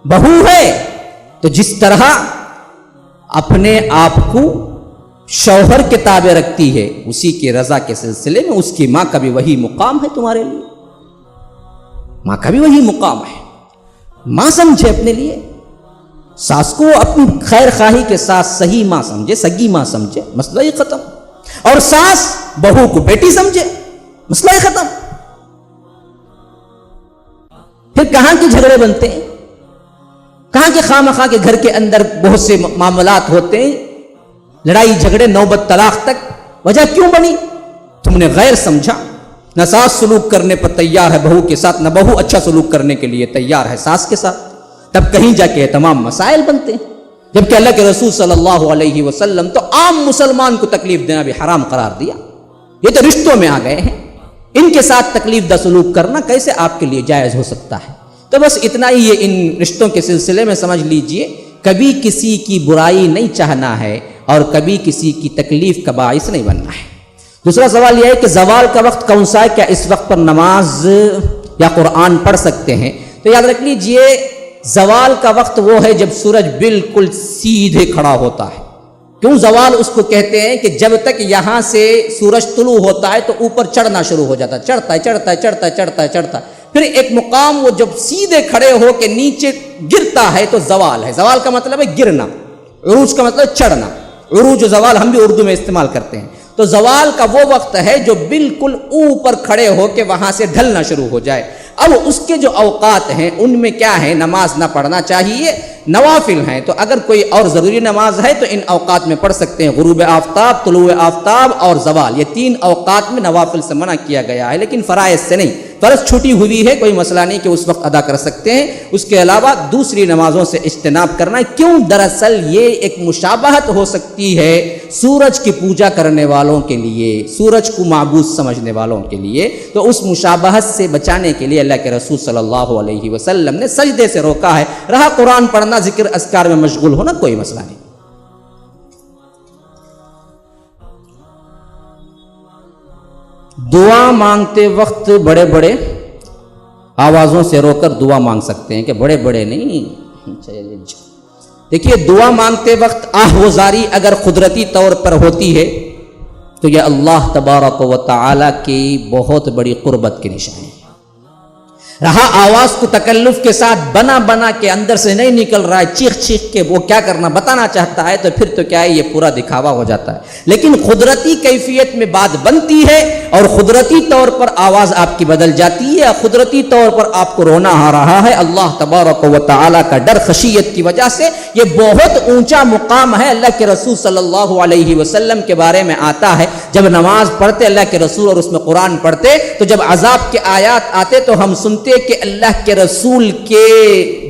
بہو ہے تو جس طرح اپنے آپ کو شوہر کے تابع رکھتی ہے, اسی کی رضا کے سلسلے میں اس کی ماں کا بھی وہی مقام ہے تمہارے لیے. ماں کا بھی وہی مقام ہے. ماں سمجھے اپنے لیے, ساس کو اپنی خیر خواہی کے ساتھ صحیح ماں سمجھے, سگی ماں سمجھے, مسئلہ ہی ختم. اور ساس بہو کو بیٹی سمجھے, مسئلہ ہی ختم. پھر کہاں کے جھگڑے بنتے ہیں, کہاں کے خواہ مخواہ کے گھر کے اندر بہت سے معاملات ہوتے ہیں, لڑائی جھگڑے نوبت طلاق تک. وجہ کیوں بنی؟ تم نے غیر سمجھا. نہ ساس سلوک کرنے پر تیار ہے بہو کے ساتھ, نہ بہو اچھا سلوک کرنے کے لیے تیار ہے ساس کے ساتھ. تب کہیں جا کے تمام مسائل بنتے ہیں. جبکہ اللہ کے رسول صلی اللہ علیہ وسلم تو عام مسلمان کو تکلیف دینا بھی حرام قرار دیا. یہ تو رشتوں میں آ گئے ہیں, ان کے ساتھ تکلیف دہ سلوک کرنا کیسے آپ کے لیے جائز ہو سکتا ہے؟ تو بس اتنا ہی یہ ان رشتوں کے سلسلے میں سمجھ لیجئے. کبھی کسی کی برائی نہیں چاہنا ہے اور کبھی کسی کی تکلیف کا باعث نہیں بننا ہے. دوسرا سوال یہ ہے کہ زوال کا وقت کون سا ہے, کیا اس وقت پر نماز یا قرآن پڑھ سکتے ہیں؟ تو یاد رکھ لیجئے زوال کا وقت وہ ہے جب سورج بالکل سیدھے کھڑا ہوتا ہے. کیوں زوال اس کو کہتے ہیں کہ جب تک یہاں سے سورج طلوع ہوتا ہے تو اوپر چڑھنا شروع ہو جاتا ہے, چڑھتا ہے چڑھتا ہے چڑھتا ہے چڑھتا ہے چڑھتا ہے, پھر ایک مقام وہ جب سیدھے کھڑے ہو کے نیچے گرتا ہے تو زوال ہے. زوال کا مطلب ہے گرنا, عروج کا مطلب چڑھنا. عروج و زوال ہم بھی اردو میں استعمال کرتے ہیں. تو زوال کا وہ وقت ہے جو بالکل اوپر کھڑے ہو کے وہاں سے ڈھلنا شروع ہو جائے. اب اس کے جو اوقات ہیں ان میں کیا ہے, نماز نہ پڑھنا چاہیے, نوافل ہیں. تو اگر کوئی اور ضروری نماز ہے تو ان اوقات میں پڑھ سکتے ہیں. غروب آفتاب, طلوع آفتاب اور زوال, یہ تین اوقات میں نوافل سے منع کیا گیا ہے, لیکن فرائض سے نہیں. فرض چھٹی ہوئی ہے کوئی مسئلہ نہیں کہ اس وقت ادا کر سکتے ہیں. اس کے علاوہ دوسری نمازوں سے اجتناب کرنا ہے. کیوں؟ دراصل یہ ایک مشابہت ہو سکتی ہے سورج کی پوجا کرنے والوں کے لیے, سورج کو معبود سمجھنے والوں کے لیے. تو اس مشابہت سے بچانے کے لیے اللہ کے رسول صلی اللہ علیہ وسلم نے سجدے سے روکا ہے. رہا قرآن پڑھنا, ذکر اذکار میں مشغول ہونا, کوئی مسئلہ نہیں. دعا مانگتے وقت بڑے بڑے آوازوں سے رو کر دعا مانگ سکتے ہیں کہ بڑے بڑے نہیں, دیکھیے دعا مانگتے وقت آہوزاری اگر قدرتی طور پر ہوتی ہے تو یہ اللہ تبارک و تعالی کی بہت بڑی قربت کی نشانی ہے. رہا آواز کو تکلف کے ساتھ بنا بنا کے اندر سے نہیں نکل رہا ہے، چیخ چیخ کے وہ کیا کرنا بتانا چاہتا ہے، تو پھر تو کیا ہے یہ پورا دکھاوا ہو جاتا ہے. لیکن قدرتی کیفیت میں بات بنتی ہے اور قدرتی طور پر آواز آپ کی بدل جاتی ہے، قدرتی طور پر آپ کو رونا آ رہا ہے. اللہ تبارک و تعالیٰ کا ڈر خشیت کی وجہ سے یہ بہت اونچا مقام ہے. اللہ کے رسول صلی اللہ علیہ وسلم کے بارے میں آتا ہے جب نماز پڑھتے اللہ کے رسول اور اس میں قرآن پڑھتے تو جب عذاب کے آیات آتے تو ہم سنتے کہ اللہ کے رسول کے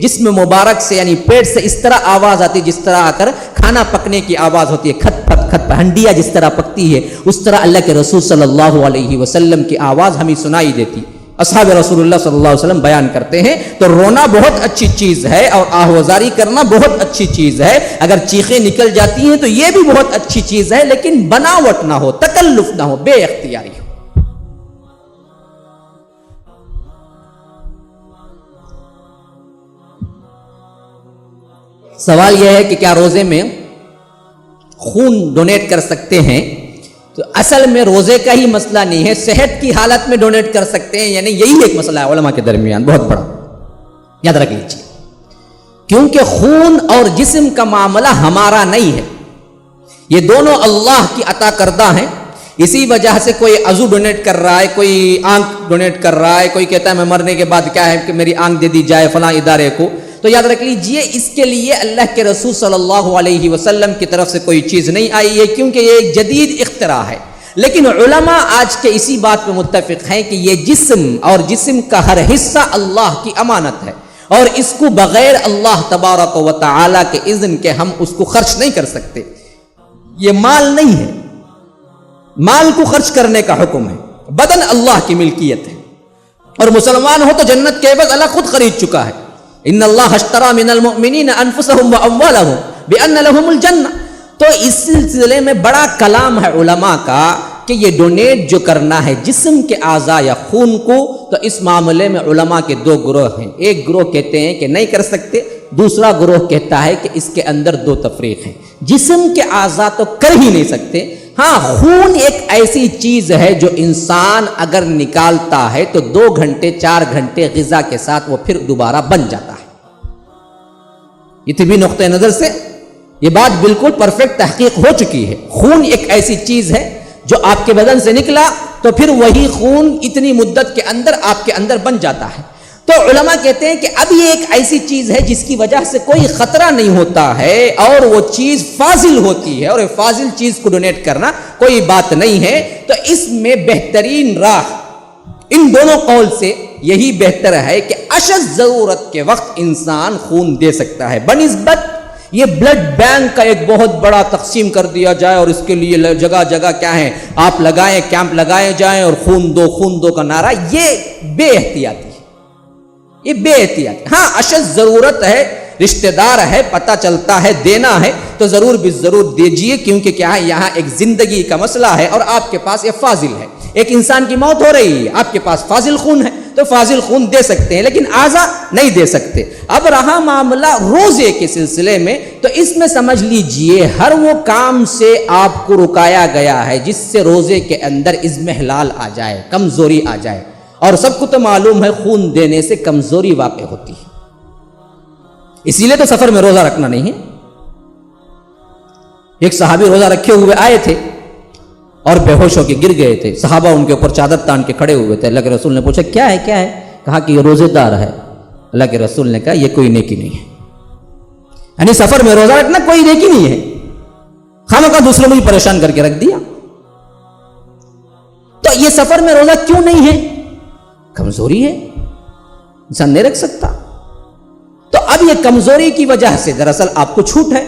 جسم مبارک سے یعنی پیٹ سے اس طرح آواز آتی جس طرح آ کر کھانا پکنے کی آواز ہوتی ہے، کھت پک کھت ہنڈیا جس طرح پکتی ہے اس طرح اللہ کے رسول صلی اللہ علیہ وسلم کی آواز ہمیں سنائی دیتی. اصحاب رسول اللہ صلی اللہ علیہ وسلم بیان کرتے ہیں تو رونا بہت اچھی چیز ہے اور آہوازاری کرنا بہت اچھی چیز ہے. اگر چیخیں نکل جاتی ہیں تو یہ بھی بہت اچھی چیز ہے، لیکن بناوٹ نہ ہو، تکلف نہ ہو، بے اختیاری ہو. سوال یہ ہے کہ کیا روزے میں خون ڈونیٹ کر سکتے ہیں؟ تو اصل میں روزے کا ہی مسئلہ نہیں ہے، صحت کی حالت میں ڈونیٹ کر سکتے ہیں، یعنی یہی ایک مسئلہ ہے علماء کے درمیان بہت بڑا، یاد رکھ لیجیے. کیونکہ خون اور جسم کا معاملہ ہمارا نہیں ہے، یہ دونوں اللہ کی عطا کردہ ہیں. اسی وجہ سے کوئی عضو ڈونیٹ کر رہا ہے، کوئی آنکھ ڈونیٹ کر رہا ہے، کوئی کہتا ہے میں مرنے کے بعد کیا ہے کہ میری آنکھ دے دی جائے فلاں ادارے کو، تو یاد رکھ لیجئے اس کے لیے اللہ کے رسول صلی اللہ علیہ وسلم کی طرف سے کوئی چیز نہیں آئی ہے، کیونکہ یہ ایک جدید اختراع ہے. لیکن علماء آج کے اسی بات پہ متفق ہیں کہ یہ جسم اور جسم کا ہر حصہ اللہ کی امانت ہے اور اس کو بغیر اللہ تبارک و تعالی کے اذن کے ہم اس کو خرچ نہیں کر سکتے. یہ مال نہیں ہے، مال کو خرچ کرنے کا حکم ہے، بدن اللہ کی ملکیت ہے اور مسلمان ہو تو جنت کے عوض اللہ خود خرید چکا ہے. ان اللہ اشترى من المؤمنین انفسهم واموالهم بان لهم الجنہ. تو اس سلسلے میں بڑا کلام ہے علماء کا کہ یہ ڈونیٹ جو کرنا ہے جسم کے اعضاء یا خون کو، تو اس معاملے میں علماء کے دو گروہ ہیں. ایک گروہ کہتے ہیں کہ نہیں کر سکتے، دوسرا گروہ کہتا ہے کہ اس کے اندر دو تفریق ہیں. جسم کے اعضاء تو کر ہی نہیں سکتے، ہاں خون ایک ایسی چیز ہے جو انسان اگر نکالتا ہے تو 2 گھنٹے 4 گھنٹے غذا کے ساتھ وہ پھر دوبارہ بن جاتا ہے. یہ طبی نقطہ نظر سے یہ بات بالکل پرفیکٹ تحقیق ہو چکی ہے. خون ایک ایسی چیز ہے جو آپ کے بدن سے نکلا تو پھر وہی خون اتنی مدت کے اندر آپ کے اندر بن جاتا ہے. تو علماء کہتے ہیں کہ اب یہ ایک ایسی چیز ہے جس کی وجہ سے کوئی خطرہ نہیں ہوتا ہے اور وہ چیز فاضل ہوتی ہے، اور فاضل چیز کو ڈونیٹ کرنا کوئی بات نہیں ہے. تو اس میں بہترین راہ ان دونوں قول سے یہی بہتر ہے کہ اشد ضرورت کے وقت انسان خون دے سکتا ہے، بنسبت یہ بلڈ بینک کا ایک بہت بڑا تقسیم کر دیا جائے اور اس کے لیے جگہ جگہ کیا ہے آپ لگائیں، کیمپ لگائے جائیں اور خون دو کا نعرہ، یہ بے احتیاطی ہے، یہ بے احتیاطی. ہاں اشد ضرورت ہے، رشتہ دار ہے، پتہ چلتا ہے دینا ہے تو ضرور ضرور دیجئے، کیونکہ کیا ہے یہاں ایک زندگی کا مسئلہ ہے اور آپ کے پاس یہ فاضل ہے. ایک انسان کی موت ہو رہی ہے، آپ کے پاس فاضل خون ہے تو فاضل خون دے سکتے ہیں لیکن اعضاء نہیں دے سکتے. اب رہا معاملہ روزے کے سلسلے میں، تو اس میں سمجھ لیجئے ہر وہ کام سے آپ کو رکایا گیا ہے جس سے روزے کے اندر اضمحلال آ جائے، کمزوری آ جائے، اور سب کو تو معلوم ہے خون دینے سے کمزوری واقع ہوتی ہے. اسی لیے تو سفر میں روزہ رکھنا نہیں ہے. ایک صحابی روزہ رکھے ہوئے آئے تھے اور بے ہوش ہو کے گر گئے تھے. صحابہ ان کے اوپر چادر تان کے کھڑے ہوئے تھے. اللہ کے رسول نے پوچھا کیا ہے؟ کہا کہ یہ روزے دار ہے. اللہ کے رسول نے کہا یہ کوئی نیکی نہیں ہے. یعنی سفر میں روزہ رکھنا کوئی نیکی نہیں ہے، خامخواہ دوسروں کو پریشان کر کے رکھ دیا. تو یہ سفر میں روزہ کیوں نہیں ہے؟ کمزوری ہے، انسان نہیں رکھ سکتا. تو اب یہ کمزوری کی وجہ سے دراصل آپ کو چھوٹ ہے،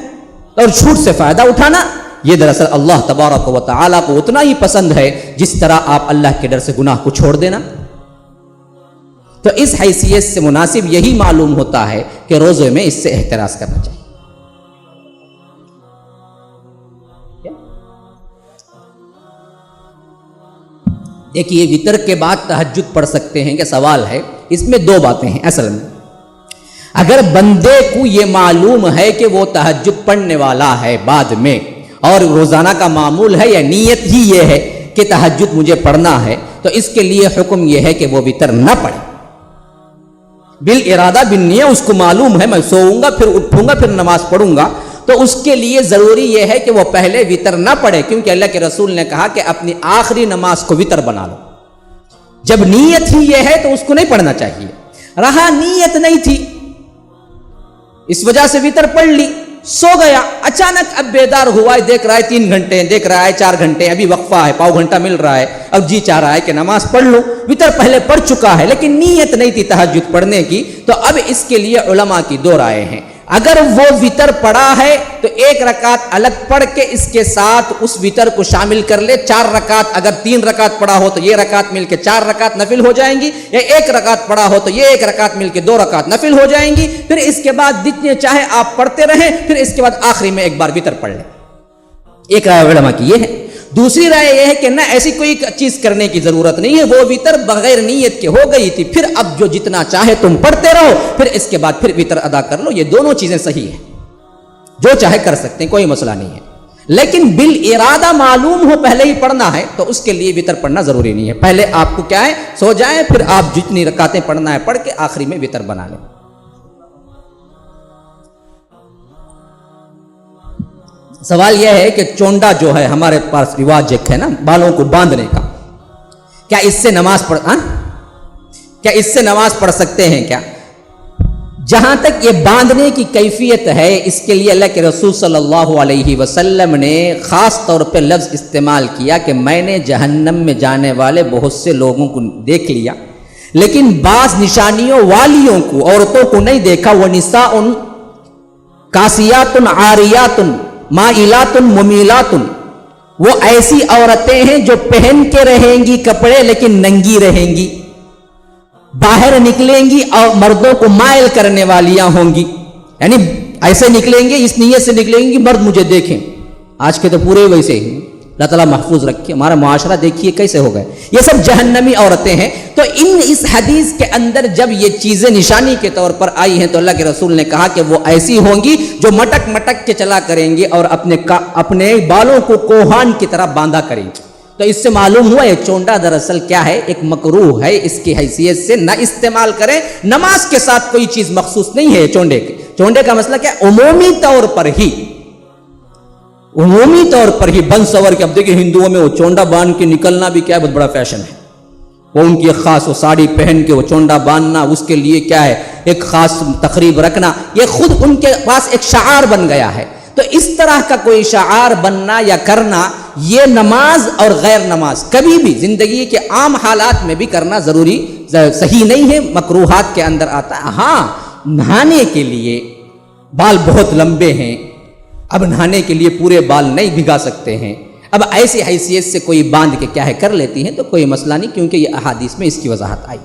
اور چھوٹ سے فائدہ اٹھانا یہ دراصل اللہ تبارک و تعالیٰ کو اتنا ہی پسند ہے جس طرح آپ اللہ کے ڈر سے گناہ کو چھوڑ دینا. تو اس حیثیت سے مناسب یہی معلوم ہوتا ہے کہ روزے میں اس سے احتراز کرنا چاہیے. دیکھیے وطر کے بعد تہجد پڑھ سکتے ہیں کہ سوال ہے، اس میں 2 باتیں ہیں. اصل میں اگر بندے کو یہ معلوم ہے کہ وہ تہجد پڑھنے والا ہے بعد میں اور روزانہ کا معمول ہے یا نیت ہی یہ ہے کہ تہجد مجھے پڑھنا ہے، تو اس کے لیے حکم یہ ہے کہ وہ وتر نہ پڑھے بالارادہ بالنیہ، اس کو معلوم ہے میں سوؤں گا پھر اٹھوں گا پھر نماز پڑھوں گا، تو اس کے لیے ضروری یہ ہے کہ وہ پہلے وتر نہ پڑھے، کیونکہ اللہ کے رسول نے کہا کہ اپنی آخری نماز کو وتر بنا لو۔ جب نیت ہی یہ ہے تو اس کو نہیں پڑھنا چاہیے۔ رہا نیت نہیں تھی، اس وجہ سے وتر پڑھ لی، سو گیا، اچانک اب بیدار ہوا ہے، دیکھ رہا ہے 3 گھنٹے ہیں، دیکھ رہا ہے 4 گھنٹے، ابھی وقفہ ہے، پاؤ گھنٹہ مل رہا ہے، اب جی چاہ رہا ہے کہ نماز پڑھ لوں۔ وتر پہلے پڑھ چکا ہے لیکن نیت نہیں تھی تہجد پڑھنے کی، تو اب اس کے لیے علماء کی 2 رائے ہیں۔ اگر وہ وتر پڑھا ہے تو 1 رکعت الگ پڑھ کے اس کے ساتھ اس وتر کو شامل کر لے، 4 رکعت، اگر 3 رکعت پڑھا ہو تو یہ رکعت مل کے 4 رکعت نفل ہو جائیں گی، یا 1 رکعت پڑھا ہو تو یہ 1 رکعت مل کے 2 رکعت نفل ہو جائیں گی، پھر اس کے بعد جتنے چاہے آپ پڑھتے رہیں، پھر اس کے بعد آخری میں ایک بار وتر پڑھ لیں۔ ایک رائے علماء کی یہ ہے۔ دوسری رائے یہ ہے کہ نہ ایسی کوئی چیز کرنے کی ضرورت نہیں ہے، وہ وتر بغیر نیت کے ہو گئی تھی، پھر اب جو جتنا چاہے تم پڑھتے رہو، پھر اس کے بعد پھر وتر ادا کر لو۔ یہ دونوں چیزیں صحیح ہیں، جو چاہے کر سکتے ہیں، کوئی مسئلہ نہیں ہے، لیکن بالارادہ معلوم ہو پہلے ہی پڑھنا ہے تو اس کے لیے وتر پڑھنا ضروری نہیں ہے۔ پہلے آپ کو کیا ہے، سو جائیں، پھر آپ جتنی رکعتیں پڑھنا ہے پڑھ کے آخری میں وتر بنا لیں۔ سوال یہ ہے کہ چونڈا جو ہے ہمارے پاس رواج ایک ہے نا بالوں کو باندھنے کا، کیا اس سے نماز پڑھ سکتے ہیں کیا؟ جہاں تک یہ باندھنے کی کیفیت ہے، اس کے لیے اللہ کے رسول صلی اللہ علیہ وسلم نے خاص طور پہ لفظ استعمال کیا کہ میں نے جہنم میں جانے والے بہت سے لوگوں کو دیکھ لیا، لیکن بعض نشانیوں والیوں کو، عورتوں کو نہیں دیکھا۔ وہ نساء کاسیات عاریات مائلات ممیلات، وہ ایسی عورتیں ہیں جو پہن کے رہیں گی کپڑے لیکن ننگی رہیں گی، باہر نکلیں گی اور مردوں کو مائل کرنے والیاں ہوں گی، یعنی ایسے نکلیں گے، اس نیت سے نکلیں گی مرد مجھے دیکھیں۔ آج کے تو پورے ویسے ہی، اللہ تعالیٰ محفوظ رکھے، ہمارا معاشرہ دیکھیے کیسے ہو گئے، یہ سب جہنمی عورتیں ہیں۔ تو اس حدیث کے اندر جب یہ چیزیں نشانی کے طور پر آئی ہیں تو اللہ کے رسول نے کہا کہ وہ ایسی ہوں گی جو مٹک مٹک کے چلا کریں گی اور اپنے بالوں کو کوہان کی طرح باندھا کریں گی۔ تو اس سے معلوم ہوا یہ چونڈا دراصل کیا ہے، ایک مکروہ ہے، اس کی حیثیت سے نہ استعمال کریں۔ نماز کے ساتھ کوئی چیز مخصوص نہیں ہے چونڈے کا مسئلہ کیا، عمومی طور پر ہی بن سور کے، اب دیکھیں ہندوؤں میں وہ چونڈا باندھ کے نکلنا بھی کیا ہے، بہت بڑا فیشن ہے، وہ ان کی خاص وہ ساڑی پہن کے وہ چونڈا باندھنا، اس کے لیے کیا ہے ایک خاص تقریب رکھنا، یہ خود ان کے پاس ایک شعار بن گیا ہے۔ تو اس طرح کا کوئی شعار بننا یا کرنا، یہ نماز اور غیر نماز کبھی بھی زندگی کے عام حالات میں بھی کرنا ضروری صحیح نہیں ہے، مکروہات کے اندر آتا ہے۔ ہاں نہانے کے لیے بال بہت لمبے ہیں، اب نہانے کے لیے پورے بال نہیں بھگا سکتے ہیں، اب ایسی حیثیت سے کوئی باندھ کے کیا ہے کر لیتی ہیں تو کوئی مسئلہ نہیں، کیونکہ یہ احادیث میں اس کی وضاحت آئی۔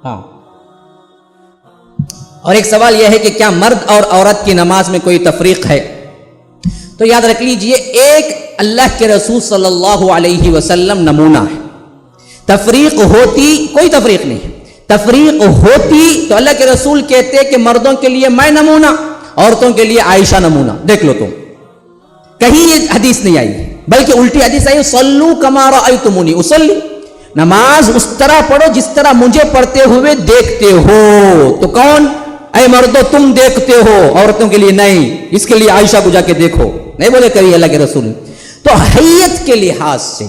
ہاں، اور ایک سوال یہ ہے کہ کیا مرد اور عورت کی نماز میں کوئی تفریق ہے؟ تو یاد رکھ لیجئے، ایک اللہ کے رسول صلی اللہ علیہ وسلم نمونہ ہے، تفریق ہوتی کوئی تفریق نہیں ہے، تفریق ہوتی تو اللہ کے رسول کہتے کہ مردوں کے لیے میں نمونہ، عورتوں کے لیے عائشہ نمونہ، دیکھ لو تم، کہیں یہ حدیث نہیں آئی، بلکہ الٹی حدیث آئی، صلو کما رأیتمونی اصلی، نماز اس طرح پڑھو جس طرح مجھے پڑھتے ہوئے دیکھتے ہو۔ تو کون؟ اے مردو تم دیکھتے ہو، عورتوں کے لیے نہیں، اس کے لیے عائشہ کو جا کے دیکھو، نہیں بولے کری اللہ کے رسول۔ تو حیت کے لحاظ سے،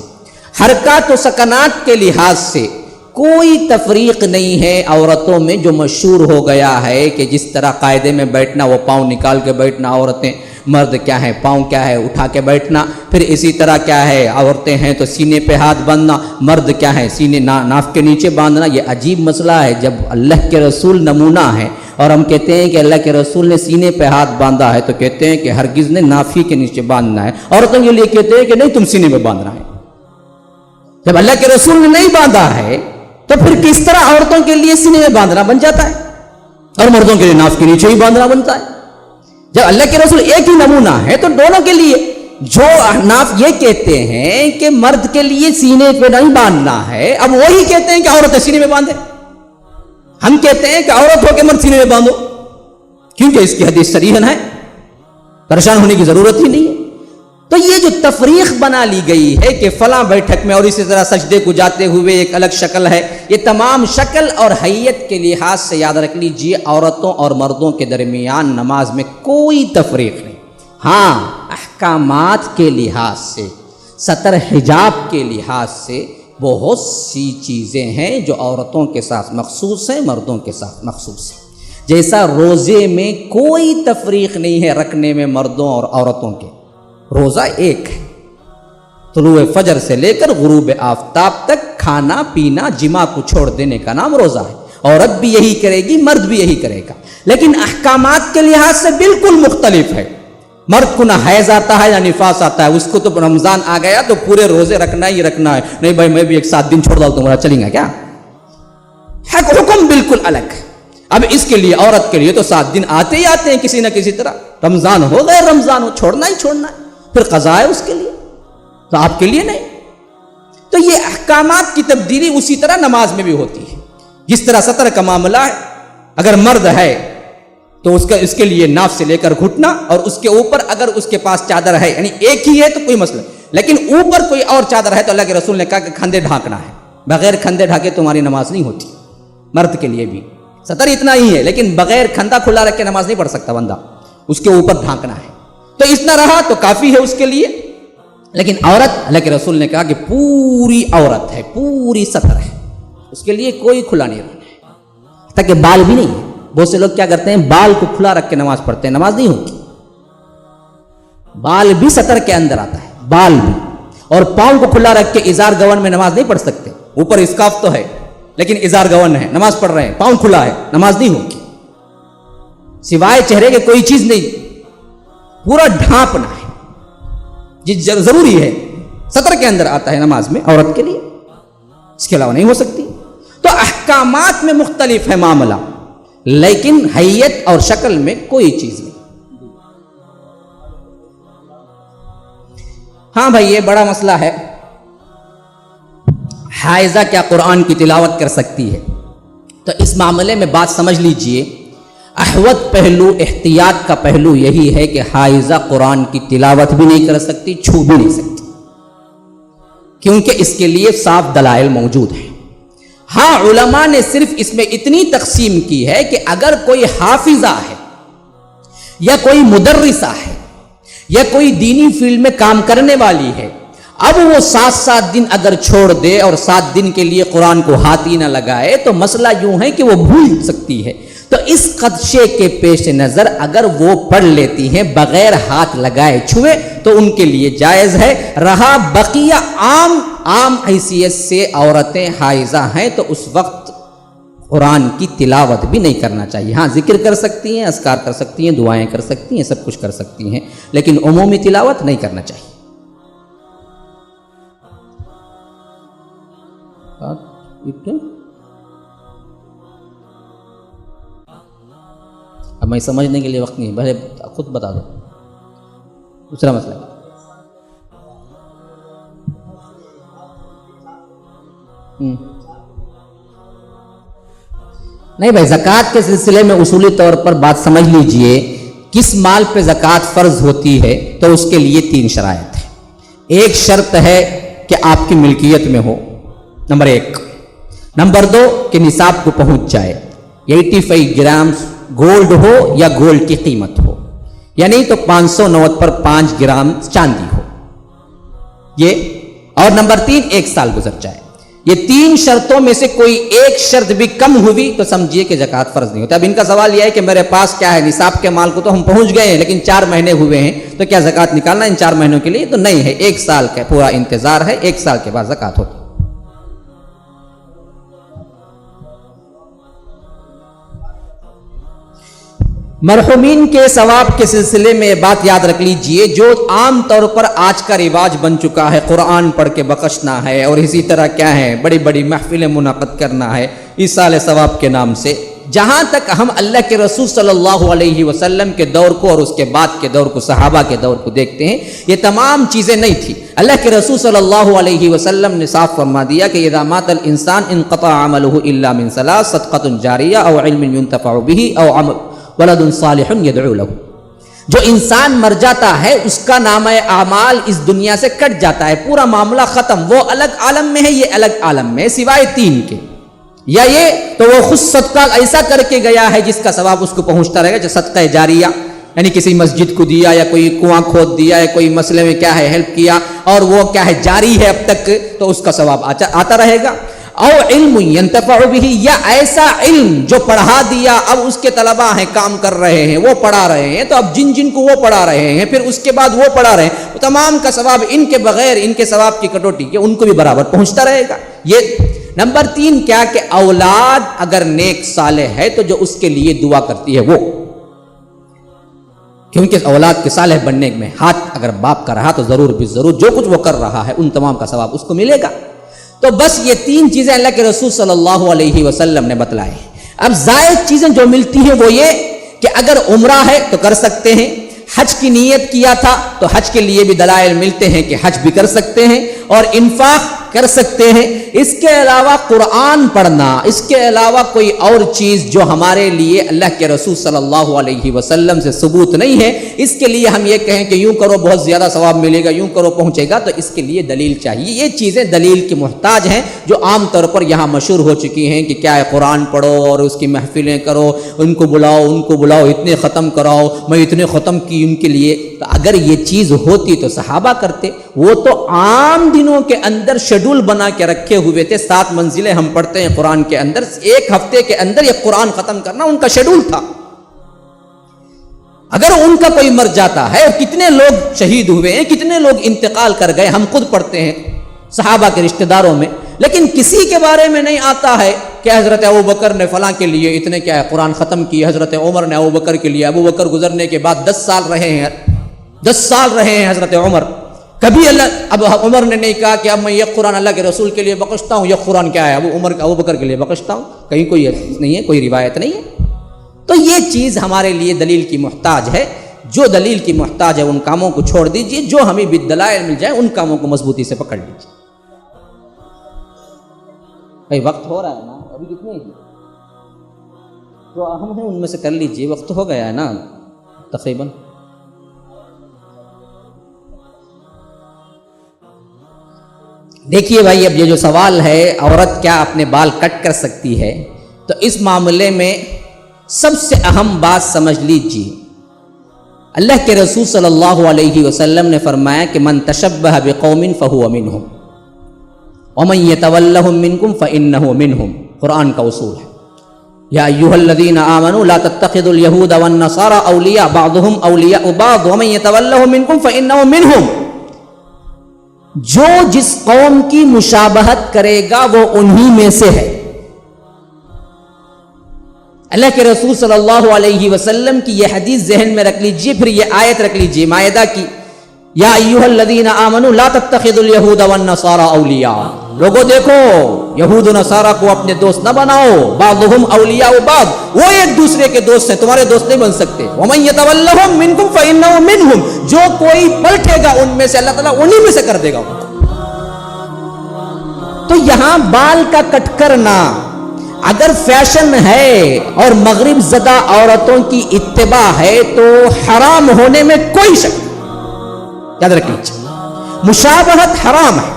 حرکات و سکنات کے لحاظ سے کوئی تفریق نہیں ہے عورتوں میں، جو مشہور ہو گیا ہے کہ جس طرح قاعدے میں بیٹھنا، وہ پاؤں نکال کے بیٹھنا عورتیں، مرد کیا ہے پاؤں کیا ہے اٹھا کے بیٹھنا، پھر اسی طرح کیا ہے عورتیں ہیں تو سینے پہ ہاتھ باندھنا، مرد کیا ہے سینے ناف کے نیچے باندھنا۔ یہ عجیب مسئلہ ہے، جب اللہ کے رسول نمونہ ہے اور ہم کہتے ہیں کہ اللہ کے رسول نے سینے پہ ہاتھ باندھا ہے، تو کہتے ہیں کہ ہرگز نے نافی کے نیچے باندھنا ہے، عورتوں کے لیے کہتے ہیں کہ نہیں تم سینے میں باندھنا ہے۔ جب اللہ کے رسول نے نہیں باندھا ہے تو پھر کس طرح عورتوں کے لیے سینے میں باندھنا بن جاتا ہے اور مردوں کے لیے ناف کے نیچے ہی باندھنا بنتا ہے؟ جب اللہ کے رسول ایک ہی نمونہ ہے تو دونوں کے لیے، جو احناف یہ کہتے ہیں کہ مرد کے لیے سینے پہ نہیں باندھنا ہے، اب وہی کہتے ہیں کہ عورتیں سینے میں باندھیں، ہم کہتے ہیں کہ عورت ہو کے مرد سینے میں باندھو، کیونکہ اس کی حدیث صریح ہے، پریشان ہونے کی ضرورت ہی نہیں ہے۔ تو یہ جو تفریق بنا لی گئی ہے کہ فلاں بیٹھک میں اور اسی طرح سجدے کو جاتے ہوئے ایک الگ شکل ہے، یہ تمام شکل اور حیت کے لحاظ سے یاد رکھ لیجئے عورتوں اور مردوں کے درمیان نماز میں کوئی تفریق نہیں۔ ہاں احکامات کے لحاظ سے، ستر حجاب کے لحاظ سے بہت سی چیزیں ہیں جو عورتوں کے ساتھ مخصوص ہیں، مردوں کے ساتھ مخصوص ہیں۔ جیسا روزے میں کوئی تفریق نہیں ہے رکھنے میں مردوں اور عورتوں کے، روزہ ایک ہے، طلوع فجر سے لے کر غروب آفتاب تک کھانا پینا جماع کو چھوڑ دینے کا نام روزہ ہے۔ عورت بھی یہی کرے گی، مرد بھی یہی کرے گا، لیکن احکامات کے لحاظ سے بالکل مختلف ہے۔ مرد کو نہ حیض آتا ہے نہ نفاس آتا ہے، اس کو تو رمضان آ گیا تو پورے روزے رکھنا ہی رکھنا ہے، نہیں بھائی میں بھی ایک 7 دن چھوڑ دوں تمہارا چلیں گا کیا؟ حکم بالکل الگ ہے۔ اب اس کے لیے عورت کے لیے تو 7 دن آتے ہی آتے ہیں کسی نہ کسی طرح، رمضان ہو غیر رمضان ہو، چھوڑنا ہی چھوڑنا ہے، پھر قضا ہے اس کے لیے، تو آپ کے لیے نہیں۔ تو یہ احکامات کی تبدیلی اسی طرح نماز میں بھی ہوتی ہے۔ جس طرح سطر کا معاملہ ہے، اگر مرد ہے تو اس کے لیے ناف سے لے کر گھٹنا، اور اس کے اوپر اگر اس کے پاس چادر ہے، یعنی ایک ہی ہے تو کوئی مسئلہ، لیکن اوپر کوئی اور چادر ہے تو اللہ کے رسول نے کہا کہ کھندے ڈھانکنا ہے، بغیر کھندے ڈھانکے تمہاری نماز نہیں ہوتی۔ مرد کے لیے بھی سطر اتنا ہی ہے، لیکن بغیر کھندا کھلا رکھ کے نماز نہیں پڑھ سکتا بندہ، اس کے اوپر ڈھانکنا ہے، تو اتنا رہا تو کافی ہے اس کے لیے۔ لیکن عورت، اللہ کے رسول نے کہا کہ پوری عورت ہے، پوری سطر ہے، اس کے لیے کوئی کھلا نہیں رہنا ہے، تاکہ بال بھی نہیں ہے۔ بہت سے لوگ کیا کرتے ہیں، بال کو کھلا رکھ کے نماز پڑھتے ہیں، نماز نہیں ہوتی۔ بال بھی سطر کے اندر آتا ہے، بال بھی، اور پاؤں کو کھلا رکھ کے ازار گون میں نماز نہیں پڑھ سکتے۔ اوپر اسکارف تو ہے لیکن ازار گون ہے، نماز پڑھ رہے ہیں، پاؤں کھلا ہے، نماز نہیں ہوگی، سوائے چہرے کے کوئی چیز نہیں، پورا ڈھانپنا ہے جی، ضروری ہے، سطر کے اندر آتا ہے نماز میں عورت کے لیے، اس کے علاوہ نہیں ہو سکتی۔ تو احکامات میں مختلف ہے معاملہ، لیکن حیت اور شکل میں کوئی چیز نہیں۔ ہاں بھائی یہ بڑا مسئلہ ہے، حائضہ کیا قرآن کی تلاوت کر سکتی ہے؟ تو اس معاملے میں بات سمجھ لیجئے، احوط پہلو، احتیاط کا پہلو یہی ہے کہ حائضہ قرآن کی تلاوت بھی نہیں کر سکتی، چھو بھی نہیں سکتی، کیونکہ اس کے لیے صاف دلائل موجود ہیں۔ ہاں علماء نے صرف اس میں اتنی تقسیم کی ہے کہ اگر کوئی حافظہ ہے یا کوئی مدرسہ ہے یا کوئی دینی فیلڈ میں کام کرنے والی ہے، اب وہ 7 دن اگر چھوڑ دے اور 7 دن کے لیے قرآن کو ہاتھ ہی نہ لگائے تو مسئلہ یوں ہے کہ وہ بھول سکتی ہے۔ تو اس خدشے کے پیش نظر اگر وہ پڑھ لیتی ہیں بغیر ہاتھ لگائے چھوئے تو ان کے لیے جائز ہے۔ رہا بقیہ عام حیثیت سے عورتیں حائضہ ہیں تو اس وقت قرآن کی تلاوت بھی نہیں کرنا چاہیے۔ ہاں ذکر کر سکتی ہیں، اذکار کر سکتی ہیں، دعائیں کر سکتی ہیں، سب کچھ کر سکتی ہیں، لیکن عمومی تلاوت نہیں کرنا چاہیے۔ اب میں سمجھنے کے لیے وقت نہیں، بھلے خود بتا دو۔ دوسرا مسئلہ نہیں بھائی، زکوٰۃ کے سلسلے میں اصولی طور پر بات سمجھ لیجئے، کس مال پہ زکوٰۃ فرض ہوتی ہے تو اس کے لیے 3 شرائط ہیں۔ ایک شرط ہے کہ آپ کی ملکیت میں ہو، نمبر 1۔ نمبر 2 کہ نصاب کو پہنچ جائے، 85 گرام گولڈ ہو یا گولڈ کی قیمت ہو، یعنی تو 509 پر 5 گرام چاندی ہو یہ، اور نمبر 3 1 سال گزر جائے۔ یہ 3 شرطوں میں سے کوئی ایک شرط بھی کم ہوئی تو سمجھیے کہ زکوٰۃ فرض نہیں ہوتا۔ اب ان کا سوال یہ ہے کہ میرے پاس کیا ہے، نصاب کے مال کو تو ہم پہنچ گئے ہیں لیکن 4 مہینے ہوئے ہیں، تو کیا زکوٰۃ نکالنا ان 4 مہینوں کے لیے؟ تو نہیں ہے، 1 سال کا پورا انتظار ہے، 1 سال کے بعد زکوٰۃ ہوتی۔ مرحومین کے ثواب کے سلسلے میں یہ بات یاد رکھ لیجئے، جو عام طور پر آج کا رواج بن چکا ہے، قرآن پڑھ کے بخشنا ہے اور اسی طرح کیا ہے، بڑی بڑی محفلیں منعقد کرنا ہے ایصال ثواب کے نام سے، جہاں تک ہم اللہ کے رسول صلی اللہ علیہ وسلم کے دور کو اور اس کے بعد کے دور کو، صحابہ کے دور کو دیکھتے ہیں، یہ تمام چیزیں نہیں تھی۔ اللہ کے رسول صلی اللہ علیہ وسلم نے صاف فرما دیا کہ اذا مات الانسان انقطع عمله الا من ثلاث، صدقۃ جاریہ او علم ينتفع به او ولد صالح يدعو له۔ جو انسان مر جاتا ہے اس کا نامہ اعمال اس دنیا سے کٹ جاتا ہے، پورا معاملہ ختم، وہ الگ عالم میں ہے، یہ الگ عالم میں ہے، سوائے تین کے، یا یہ تو وہ خود صدقہ ایسا کر کے گیا ہے جس کا ثواب اس کو پہنچتا رہے گا، جو صدقہ جاریہ یعنی کسی مسجد کو دیا یا کوئی کنواں کھود دیا یا کوئی مسئلے میں کیا ہے ہیلپ کیا اور وہ کیا ہے جاری ہے اب تک، تو اس کا ثواب آتا رہے گا۔ او علم ينتفع به، یا ایسا علم جو پڑھا دیا، اب اس کے طلباء ہیں کام کر رہے ہیں، وہ پڑھا رہے ہیں، تو اب جن کو وہ پڑھا رہے ہیں پھر اس کے بعد وہ پڑھا رہے ہیں، تو تمام کا ثواب ان کے بغیر ان کے ثواب کی کٹوٹی کے ان کو بھی برابر پہنچتا رہے گا۔ یہ نمبر 3 کیا کہ اولاد اگر نیک صالح ہے تو جو اس کے لیے دعا کرتی ہے وہ، کیونکہ اولاد کے صالح بننے میں ہاتھ اگر باپ کا رہا تو ضرور بھی ضرور جو کچھ وہ کر رہا ہے ان تمام کا ثواب اس کو ملے گا۔ تو بس یہ 3 چیزیں اللہ کے رسول صلی اللہ علیہ وسلم نے بتلائے۔ اب زائد چیزیں جو ملتی ہیں وہ یہ کہ اگر عمرہ ہے تو کر سکتے ہیں، حج کی نیت کیا تھا تو حج کے لیے بھی دلائل ملتے ہیں کہ حج بھی کر سکتے ہیں اور انفاق کر سکتے ہیں۔ اس کے علاوہ قرآن پڑھنا، اس کے علاوہ کوئی اور چیز جو ہمارے لیے اللہ کے رسول صلی اللہ علیہ وسلم سے ثبوت نہیں ہے، اس کے لیے ہم یہ کہیں کہ یوں کرو بہت زیادہ ثواب ملے گا، یوں کرو پہنچے گا، تو اس کے لیے دلیل چاہیے۔ یہ چیزیں دلیل کی محتاج ہیں جو عام طور پر یہاں مشہور ہو چکی ہیں کہ کیا ہے قرآن پڑھو اور اس کی محفلیں کرو، ان کو بلاؤ، اتنے ختم کراؤ، میں اتنے ختم کی ان کے لیے۔ تو اگر یہ چیز ہوتی تو صحابہ کرتے، وہ تو عام دنوں کے اندر شیڈول بنا کے رکھے ہوئے تھے، 7 منزلیں ہم پڑھتے ہیں قرآن کے اندر، ایک ہفتے کے اندر یہ قرآن ختم کرنا ان کا شیڈول تھا۔ اگر ان کا کوئی مر جاتا ہے، اور کتنے لوگ شہید ہوئے ہیں، کتنے لوگ انتقال کر گئے، ہم خود پڑھتے ہیں صحابہ کے رشتہ داروں میں، لیکن کسی کے بارے میں نہیں آتا ہے کہ حضرت ابوبکر نے فلاں کے لیے اتنے کیا ہے قرآن ختم کیے، حضرت عمر نے ابوبکر کے لیے، ابوبکر گزرنے کے بعد 10 سال رہے ہیں حضرت عمر، کبھی اب عمر نے نہیں کہا کہ اب میں یہ قرآن اللہ کے رسول کے لیے بخشتا ہوں، یہ قرآن کیا ہے ابوبکر کے لیے بخشتا ہوں، کہیں کوئی نہیں ہے، کوئی روایت نہیں ہے۔ تو یہ چیز ہمارے لیے دلیل کی محتاج ہے، جو دلیل کی محتاج ہے ان کاموں کو چھوڑ دیجئے، جو ہمیں بالدلائل مل جائے ان کاموں کو مضبوطی سے پکڑ لیجئے۔ بھائی وقت ہو رہا ہے نا، ابھی کتنے ہیں جو اہم ہیں ان میں سے کر لیجئے، وقت ہو گیا ہے نا تقریباً۔ دیکھیے بھائی، اب یہ جو سوال ہے عورت کیا اپنے بال کٹ کر سکتی ہے، تو اس معاملے میں سب سے اہم بات سمجھ لیجیے، اللہ کے رسول صلی اللہ علیہ وسلم نے فرمایا کہ من تشبہ بقوم فہو منہم ومن یتولہم منکم فانہ منہم، قرآن کا اصول ہے۔ یا ایھا الذین آمنوا لا تتخذوا اليہود والنصارى اولیاء بعضهم اولیاء بعض ومن یتولہم منکم فانہ منہم، جو جس قوم کی مشابہت کرے گا وہ انہی میں سے ہے۔ اللہ کے رسول صلی اللہ علیہ وسلم کی یہ حدیث ذہن میں رکھ لیجئے، پھر یہ آیت رکھ لیجئے مائدہ کی، یا ایھا الذین آمنوا لا تتخذوا اليہود والنصارى اولیاء، لوگوں دیکھو یہود و نصارہ کو اپنے دوست نہ بناؤ، بعضهم اولیاء بعض، وہ ایک دوسرے کے دوست ہیں، تمہارے دوست نہیں بن سکتے۔ ومن یتولہم منکم فانہ منہم، جو کوئی پلٹے گا ان میں سے اللہ تعالیٰ انہی میں سے کر دے گا۔ تو یہاں بال کا کٹ کرنا اگر فیشن ہے اور مغرب زدہ عورتوں کی اتباع ہے تو حرام ہونے میں کوئی شک نہیں، یاد رکھ لیجیے، مشابہت حرام ہے۔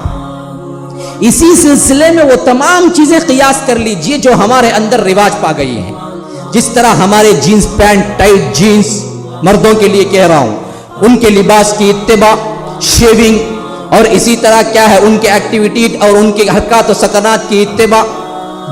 اسی سلسلے میں وہ تمام چیزیں قیاس کر لیجئے جو ہمارے اندر رواج پا گئی ہیں، جس طرح ہمارے جینز پینٹ، ٹائٹ جینز مردوں کے لیے کہہ رہا ہوں، ان کے لباس کی اتباع، شیونگ، اور اسی طرح کیا ہے ان کے ایکٹیویٹی اور ان کے حرکات و سکنات کی اتباع،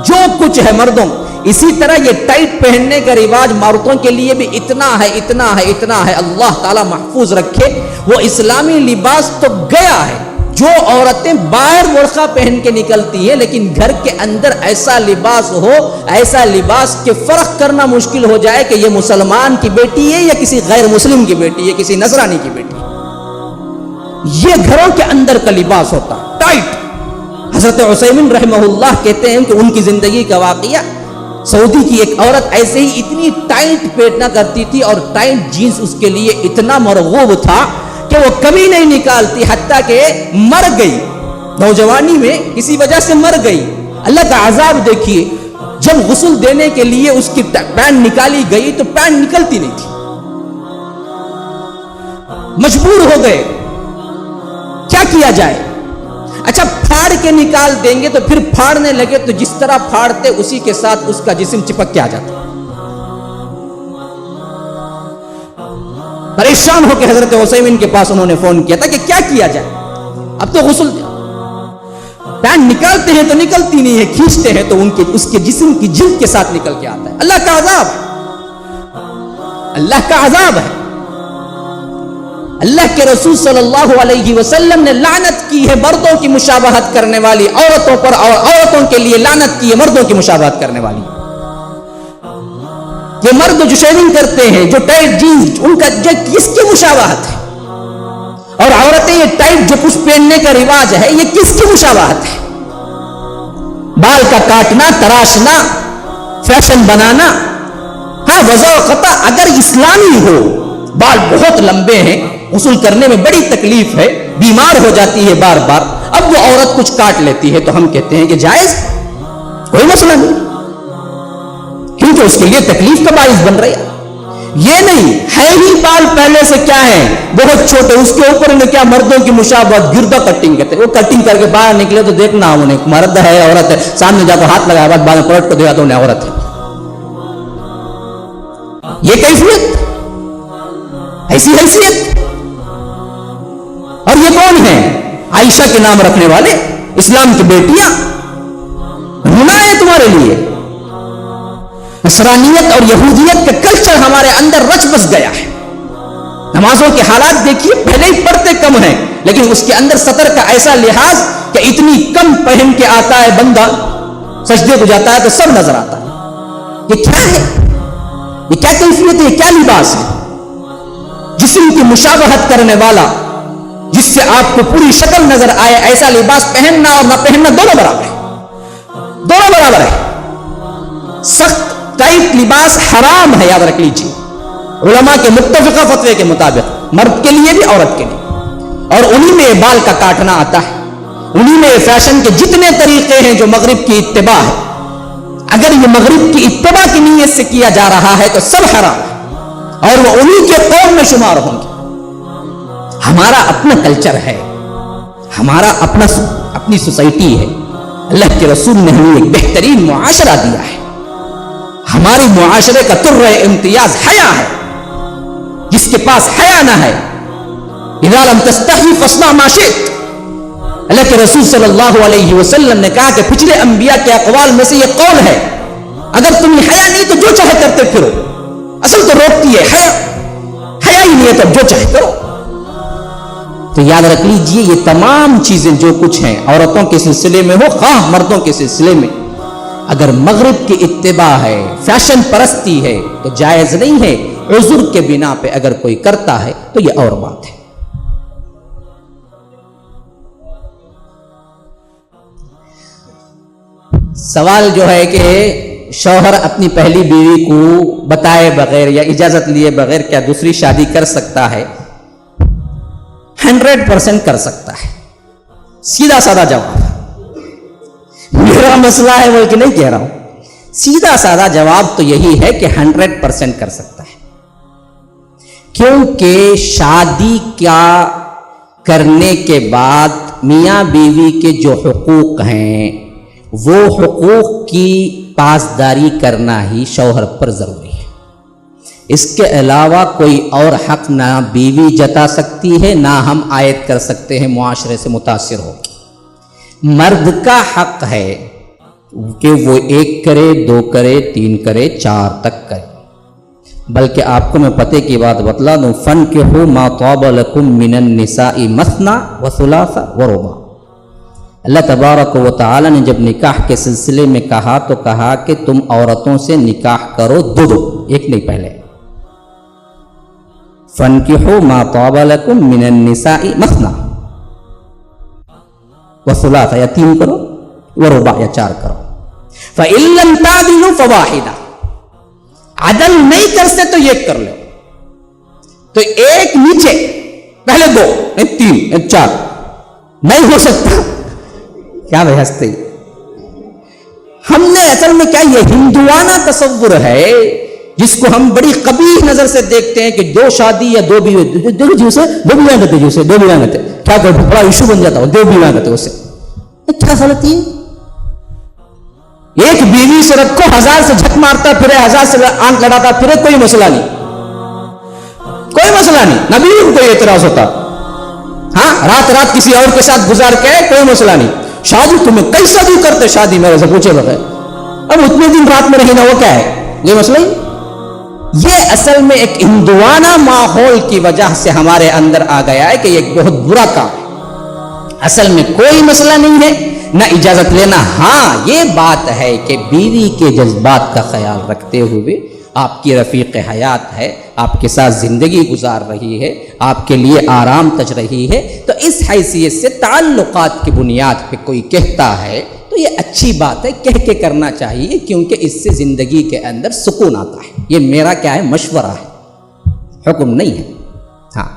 جو کچھ ہے مردوں، اسی طرح یہ ٹائٹ پہننے کا رواج عورتوں کے لیے بھی اتنا ہے۔ اللہ تعالیٰ محفوظ رکھے، وہ اسلامی لباس تو گیا ہے، جو عورتیں باہر برقع پہن کے نکلتی ہیں لیکن گھر کے اندر ایسا لباس ہو، ایسا لباس کہ فرق کرنا مشکل ہو جائے کہ یہ مسلمان کی بیٹی ہے یا کسی غیر مسلم کی بیٹی ہے، کسی نصرانی کی بیٹی ہے، یہ گھروں کے اندر کا لباس ہوتا ٹائٹ۔ حضرت عثیمین رحمہ اللہ کہتے ہیں کہ ان کی زندگی کا واقعہ سعودی کی ایک عورت ایسے ہی اتنی ٹائٹ پہنا کرتی تھی اور ٹائٹ جینس اس کے لیے اتنا مرغوب تھا کہ وہ کبھی نہیں نکالتی، حتیٰ کہ مر گئی، نوجوانی میں کسی وجہ سے مر گئی۔ اللہ کا عذاب دیکھیے، جب غسل دینے کے لیے اس کی پینٹ نکالی گئی تو پینٹ نکلتی نہیں تھی، مجبور ہو گئے، کیا کیا جائے؟ اچھا پھاڑ کے نکال دیں گے تو پھر پھاڑنے لگے تو جس طرح پھاڑتے اسی کے ساتھ اس کا جسم چپک کے آ جاتا۔ پریشان ہو کے حضرت عثیمین کے پاس انہوں نے فون کیا تھا کہ کیا جائے، اب تو غسل پینٹ نکالتے ہیں تو نکلتی نہیں ہے، کھینچتے ہیں تو اس کے جسم کی جلد کے ساتھ نکل کے آتا ہے۔ اللہ کا عذاب ہے، اللہ کا عذاب ہے۔ اللہ کے رسول صلی اللہ علیہ وسلم نے لعنت کی ہے مردوں کی مشابہت کرنے والی عورتوں پر، اور عورتوں کے لیے لعنت کی ہے مردوں کی مشابہت کرنے والی۔ یہ مرد جو شیونگ کرتے ہیں، جو ٹائٹ جینز، ان کا کس کی مشابہت ہے؟ اور عورتیں یہ ٹائٹ جو کچھ پہننے کا رواج ہے، یہ کس کی مشابہت ہے؟ بال کا کاٹنا، تراشنا، فیشن بنانا، ہاں وضع و خطا اگر اسلامی ہو، بال بہت لمبے ہیں، غسل کرنے میں بڑی تکلیف ہے، بیمار ہو جاتی ہے بار بار، اب وہ عورت کچھ کاٹ لیتی ہے تو ہم کہتے ہیں کہ جائز، کوئی مسئلہ نہیں، کیونکہ اس کے لیے تکلیف کا باعث بن رہی ہے۔ یہ نہیں ہے ہی بال پہلے سے کیا ہے بہت چھوٹے، اس کے اوپر انہیں کیا مردوں کی مشابہت، گردہ کٹنگ کہتے ہیں، وہ کٹنگ کر کے باہر نکلے تو دیکھنا انہیں مرد ہے عورت ہے، سامنے جا کر ہاتھ لگایا بعد میں پلٹ کو دیکھا تو انہیں عورت ہے۔ یہ کیفیت، ایسی حیثیت، اور یہ کون ہے؟ عائشہ کے نام رکھنے والے، اسلام کی بیٹیاں، گناہ ہے تمہارے لیے۔ نصرانیت اور یہودیت کا کلچر ہمارے اندر رچ بس گیا ہے۔ نمازوں کے حالات دیکھیے، پہلے ہی پڑھتے کم ہیں، لیکن اس کے اندر سطر کا ایسا لحاظ کہ اتنی کم پہن کے آتا ہے بندہ، سجدے کو جاتا ہے تو سب نظر آتا ہے۔ یہ کیا ہے؟ یہ کیا کیفیت ہے؟ یہ کیا لباس ہے؟ جسم کی مشابہت کرنے والا، جس سے آپ کو پوری شکل نظر آئے، ایسا لباس پہننا اور نہ پہننا دونوں برابر ہے، دونوں برابر ہے۔ سخت ٹائٹ لباس حرام ہے، یاد رکھ لیجیے، علماء کے متفقہ فتوے کے مطابق، مرد کے لیے بھی عورت کے لیے۔ اور انہی میں بال کا کاٹنا آتا ہے، انہی میں فیشن کے جتنے طریقے ہیں جو مغرب کی اتباع ہے، اگر یہ مغرب کی اتباع کی نیت سے کیا جا رہا ہے تو سب حرام ہے، اور وہ انہی کے قوم میں شمار ہوں گے۔ ہمارا اپنا کلچر ہے، ہمارا اپنی سوسائٹی ہے۔ اللہ کے رسول نے ہمیں ایک بہترین معاشرہ دیا ہے۔ ہمارے معاشرے کا طرح امتیاز حیا ہے۔ جس کے پاس حیا نہ ہے، اذا لم تستحی فاصنع ما شئت، اللہ کے رسول صلی اللہ علیہ وسلم نے کہا کہ پچھلے انبیاء کے اقوال میں سے یہ قول ہے، اگر تمہیں حیا نہیں تو جو چاہے کرتے پھرو۔ اصل تو روکتی ہے حیا ہی نہیں ہے تو جو چاہے کرو۔ تو یاد رکھ لیجئے، یہ تمام چیزیں جو کچھ ہیں عورتوں کے سلسلے میں ہو، خواہ مردوں کے سلسلے میں، اگر مغرب کی اتباع ہے، فیشن پرستی ہے تو جائز نہیں ہے۔ عذر کے بنا پہ اگر کوئی کرتا ہے تو یہ اور بات ہے۔ سوال جو ہے کہ شوہر اپنی پہلی بیوی کو بتائے بغیر یا اجازت لیے بغیر کیا دوسری شادی کر سکتا ہے؟ 100% کر سکتا ہے، سیدھا سادہ جواب۔ میرا مسئلہ ہے وہ کہ نہیں کہہ رہا ہوں، سیدھا سادہ جواب تو یہی ہے کہ 100% کر سکتا ہے، کیونکہ شادی کیا کرنے کے بعد میاں بیوی کے جو حقوق ہیں وہ حقوق کی پاسداری کرنا ہی شوہر پر ضروری ہے۔ اس کے علاوہ کوئی اور حق نہ بیوی جتا سکتی ہے، نہ ہم عائد کر سکتے ہیں، معاشرے سے متاثر ہو۔ مرد کا حق ہے کہ وہ 1 کرے، 2 کرے، 3 کرے، 4 تک کرے۔ بلکہ آپ کو میں پتے کی بات بتلا دوں، فَانْكِحُوا مَا طَابَ لَكُم مِّنَ النِّسَاءِ مَثْنَىٰ وَثُلَاثَ وَرُبَاعَ۔ اللہ تبارک و تعالی نے جب نکاح کے سلسلے میں کہا تو کہا کہ تم عورتوں سے نکاح کرو 2، ایک نہیں پہلے۔ فَانْكِحُوا مَا طَابَ لَكُم مِّنَ النِّسَاءِ مَثْنَىٰ وَثُلَاثَ، یا 3 کرو، ورباع یا 4 کرو۔ فَإِن لَّمْ تَعْدِلُوا فَوَاحِدَةٌ، عدل نہیں کر سکتے تو ایک کر لو، تو ایک نیچے پہلے دو، ایک تین، ایک چار، نہیں ہو سکتا کیا بھائی ہنستے؟ ہم نے اصل میں کیا یہ ہندوانہ تصور ہے جس کو ہم بڑی قبیح نظر سے دیکھتے ہیں کہ دو شادی یا دو بیوی، دو بیویاں کرتے، جو سے دو بیویاں کرتے، کیا کوئی بڑا ایشو بن جاتا ہو، دو بیویاں کرتے اس سے کیا غلطی ہے؟ ایک بیوی سے رکھو، 1000 سے جھک مارتا پھرے، 1000 سے آنکھ لڑاتا پھرے، کوئی مسئلہ نہیں، کوئی مسئلہ نہیں، نہ بیوی کو کوئی اعتراض ہوتا، ہاں رات رات کسی اور کے ساتھ گزار کے کوئی مسئلہ نہیں، شادی تمہیں کئی صدی کرتے شادی میرے سے پوچھے بغیر، اب اتنے دن رات میں رہنا وہ کیا ہے، یہ مسئلہ ہی۔ یہ اصل میں ایک ہندوانہ ماحول کی وجہ سے ہمارے اندر آ گیا ہے کہ یہ ایک بہت برا کام ہے، اصل میں کوئی مسئلہ نہیں ہے، نہ اجازت لینا۔ ہاں یہ بات ہے کہ بیوی کے جذبات کا خیال رکھتے ہوئے آپ کی رفیق حیات ہے، آپ کے ساتھ زندگی گزار رہی ہے، آپ کے لیے آرام تج رہی ہے، تو اس حیثیت سے تعلقات کی بنیاد پہ کوئی کہتا ہے تو یہ اچھی بات ہے، کہہ کے کرنا چاہیے، کیونکہ اس سے زندگی کے اندر سکون آتا ہے۔ یہ میرا کیا ہے، مشورہ ہے، حکم نہیں ہے۔ ہاں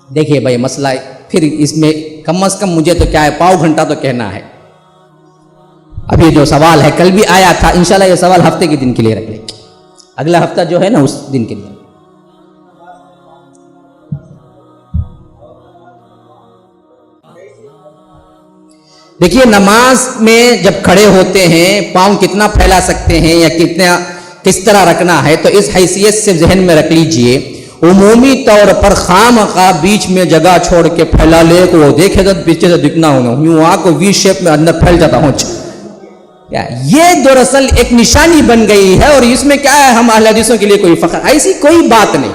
دیکھیے بھائی مسئلہ پھر اس میں کم از کم مجھے تو کیا ہے، پاؤ گھنٹہ تو کہنا ہے۔ اب یہ جو سوال ہے کل بھی آیا تھا، انشاءاللہ یہ سوال ہفتے کے دن کے لیے رکھ لیں، اگلا ہفتہ جو ہے نا اس دن کے لیے۔ دیکھیے نماز میں جب کھڑے ہوتے ہیں پاؤں کتنا پھیلا سکتے ہیں یا کتنا کس طرح رکھنا ہے، تو اس حیثیت سے ذہن میں رکھ لیجئے، عمومی طور پر خواہ بیچ میں جگہ چھوڑ کے پھیلا لے کو وہ دیکھے تو پیچھے سے دکھنا ہونا، یوں آ کو وی شیپ میں اندر پھیل جاتا ہوں، یہ دراصل ایک نشانی بن گئی ہے، اور اس میں کیا ہے، ہم اہل حدیثوں کے لیے کوئی فخر، ایسی کوئی بات نہیں،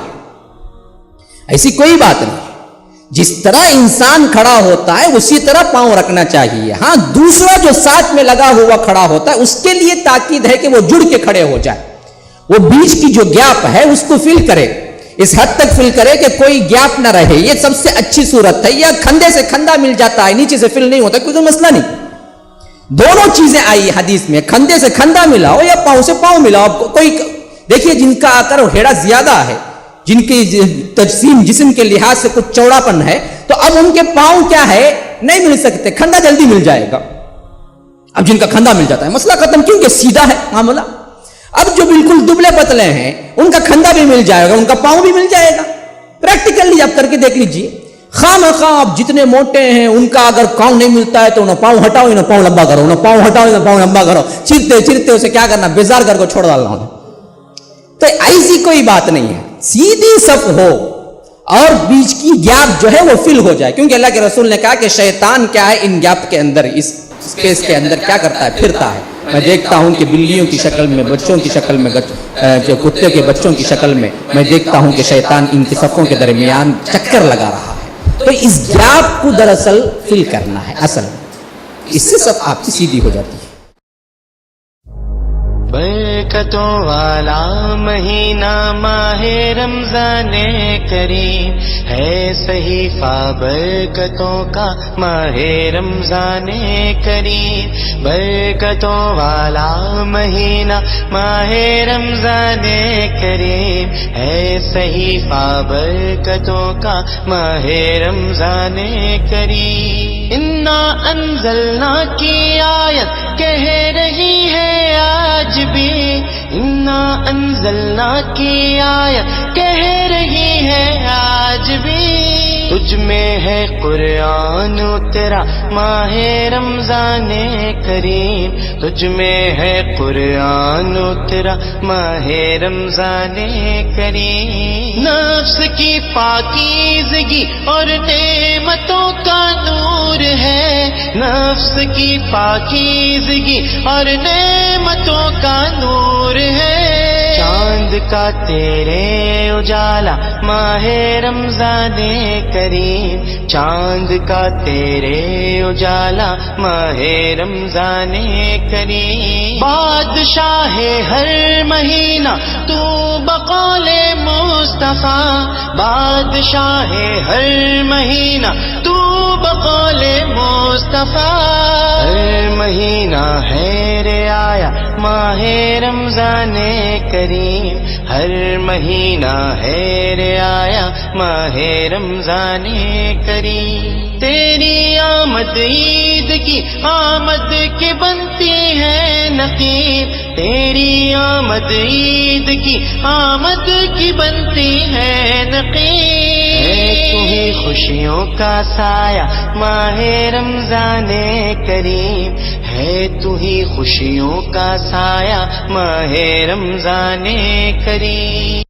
ایسی کوئی بات نہیں۔ جس طرح انسان کھڑا ہوتا ہے اسی طرح پاؤں رکھنا چاہیے۔ ہاں دوسرا جو ساتھ میں لگا ہوا کھڑا ہوتا ہے اس کے لیے تاکید ہے کہ وہ جڑ کے کھڑے ہو جائے، وہ بیچ کی جو گیپ ہے اس کو فل کرے، اس حد تک فل کرے کہ کوئی گیپ نہ رہے، یہ سب سے اچھی صورت ہے۔ یا کھندے سے کھندا مل جاتا ہے، نیچے سے فل نہیں ہوتا، کوئی مسئلہ نہیں، دونوں چیزیں آئی حدیث میں، کھندے سے کھندا ملاؤ یا پاؤں سے پاؤں ملاؤ۔ کوئی دیکھیے جن کا آکر ہیڑا زیادہ ہے، جن کی تجسیم جسم کے لحاظ سے کچھ چوڑاپن ہے، تو اب ان کے پاؤں کیا ہے، نہیں مل سکتے، کھندا جلدی مل جائے گا۔ اب جن کا کھندا مل جاتا ہے مسئلہ ختم، کیونکہ سیدھا ہے معاملہ۔ اب جو بالکل دبلے پتلے ہیں ان کا کھندا بھی مل جائے گا، ان کا پاؤں بھی مل جائے گا۔ پریکٹیکلی آپ کر کے دیکھ لیجئے، خواہ آپ جتنے موٹے ہیں ان کا اگر پاؤں نہیں ملتا ہے تو انہیں پاؤں ہٹاؤ، انہیں پاؤں لمبا کرو، انہیں پاؤں ہٹاؤ، انہیں پاؤں لمبا کرو، چرتے اسے کیا کرنا، بیزار کر کو چھوڑ ڈالنا انہیں۔ تو ایسی کوئی بات نہیں ہے، سیدھی صف ہو اور بیچ کی گیپ جو ہے وہ فل ہو جائے، کیونکہ اللہ کے رسول نے کہا کہ شیطان کیا ہے، ان گیپ کے اندر، اس اسپیس کے اندر کیا کرتا ہے، پھرتا ہے۔ میں دیکھتا ہوں کہ بلیوں کی شکل میں، بچوں کی شکل میں، جو کتے کے بچوں کی شکل میں دیکھتا ہوں کہ شیطان ان کی صفوں کے درمیان چکر لگا رہا ہے۔ تو اس گیپ کو دراصل فل کرنا ہے اصل میں، اس سے سب آپ کی سیدھی ہو جاتی ہے۔ برکتوں والا مہینہ ماہ رمضان کریم ہے، صحیفہ برکتوں کا ماہ رمضان کریم، برکتوں والا مہینہ ماہ رمضان کریم ہے، صحیفہ برکتوں کا ماہ رمضان کریم۔ انا انزلنا کی آیت کہہ رہی ہے آج بھی، انا انزلنا کی آیت کہہ رہی ہے آج بھی، تجھ میں ہے قرآن اترا ماہ رمضان کریم، تجھ میں ہے قرآن اترا ماہ رمضان کریم۔ نفس کی پاکیزگی اور نعمتوں کا نور ہے، نفس کی پاکیزگی اور نعمتوں کا نور ہے، چاند کا تیرے اجالا ماہ رمضان کریم، چاند کا تیرے اجالا ماہ رمضان کریم۔ بادشاہ ہر مہینہ تو بقول مصطفیٰ، بادشاہ ہر مہینہ تو بقول مصطفیٰ، مصطفیٰ. ہر مہینہ ہے رعایا ماہ رمضان کریم، ہر مہینہ ہے رعایا ماہ رمضان کریم. تیری آمد عید کی آمد کی بنتی ہے نقیب، تیری آمد عید کی آمد کی بنتی ہے نقیب. ہے تو ہی خوشیوں کا سایہ ماہ رمضان کریم، ہے تو ہی خوشیوں کا سایہ ماہ رمضان کریم.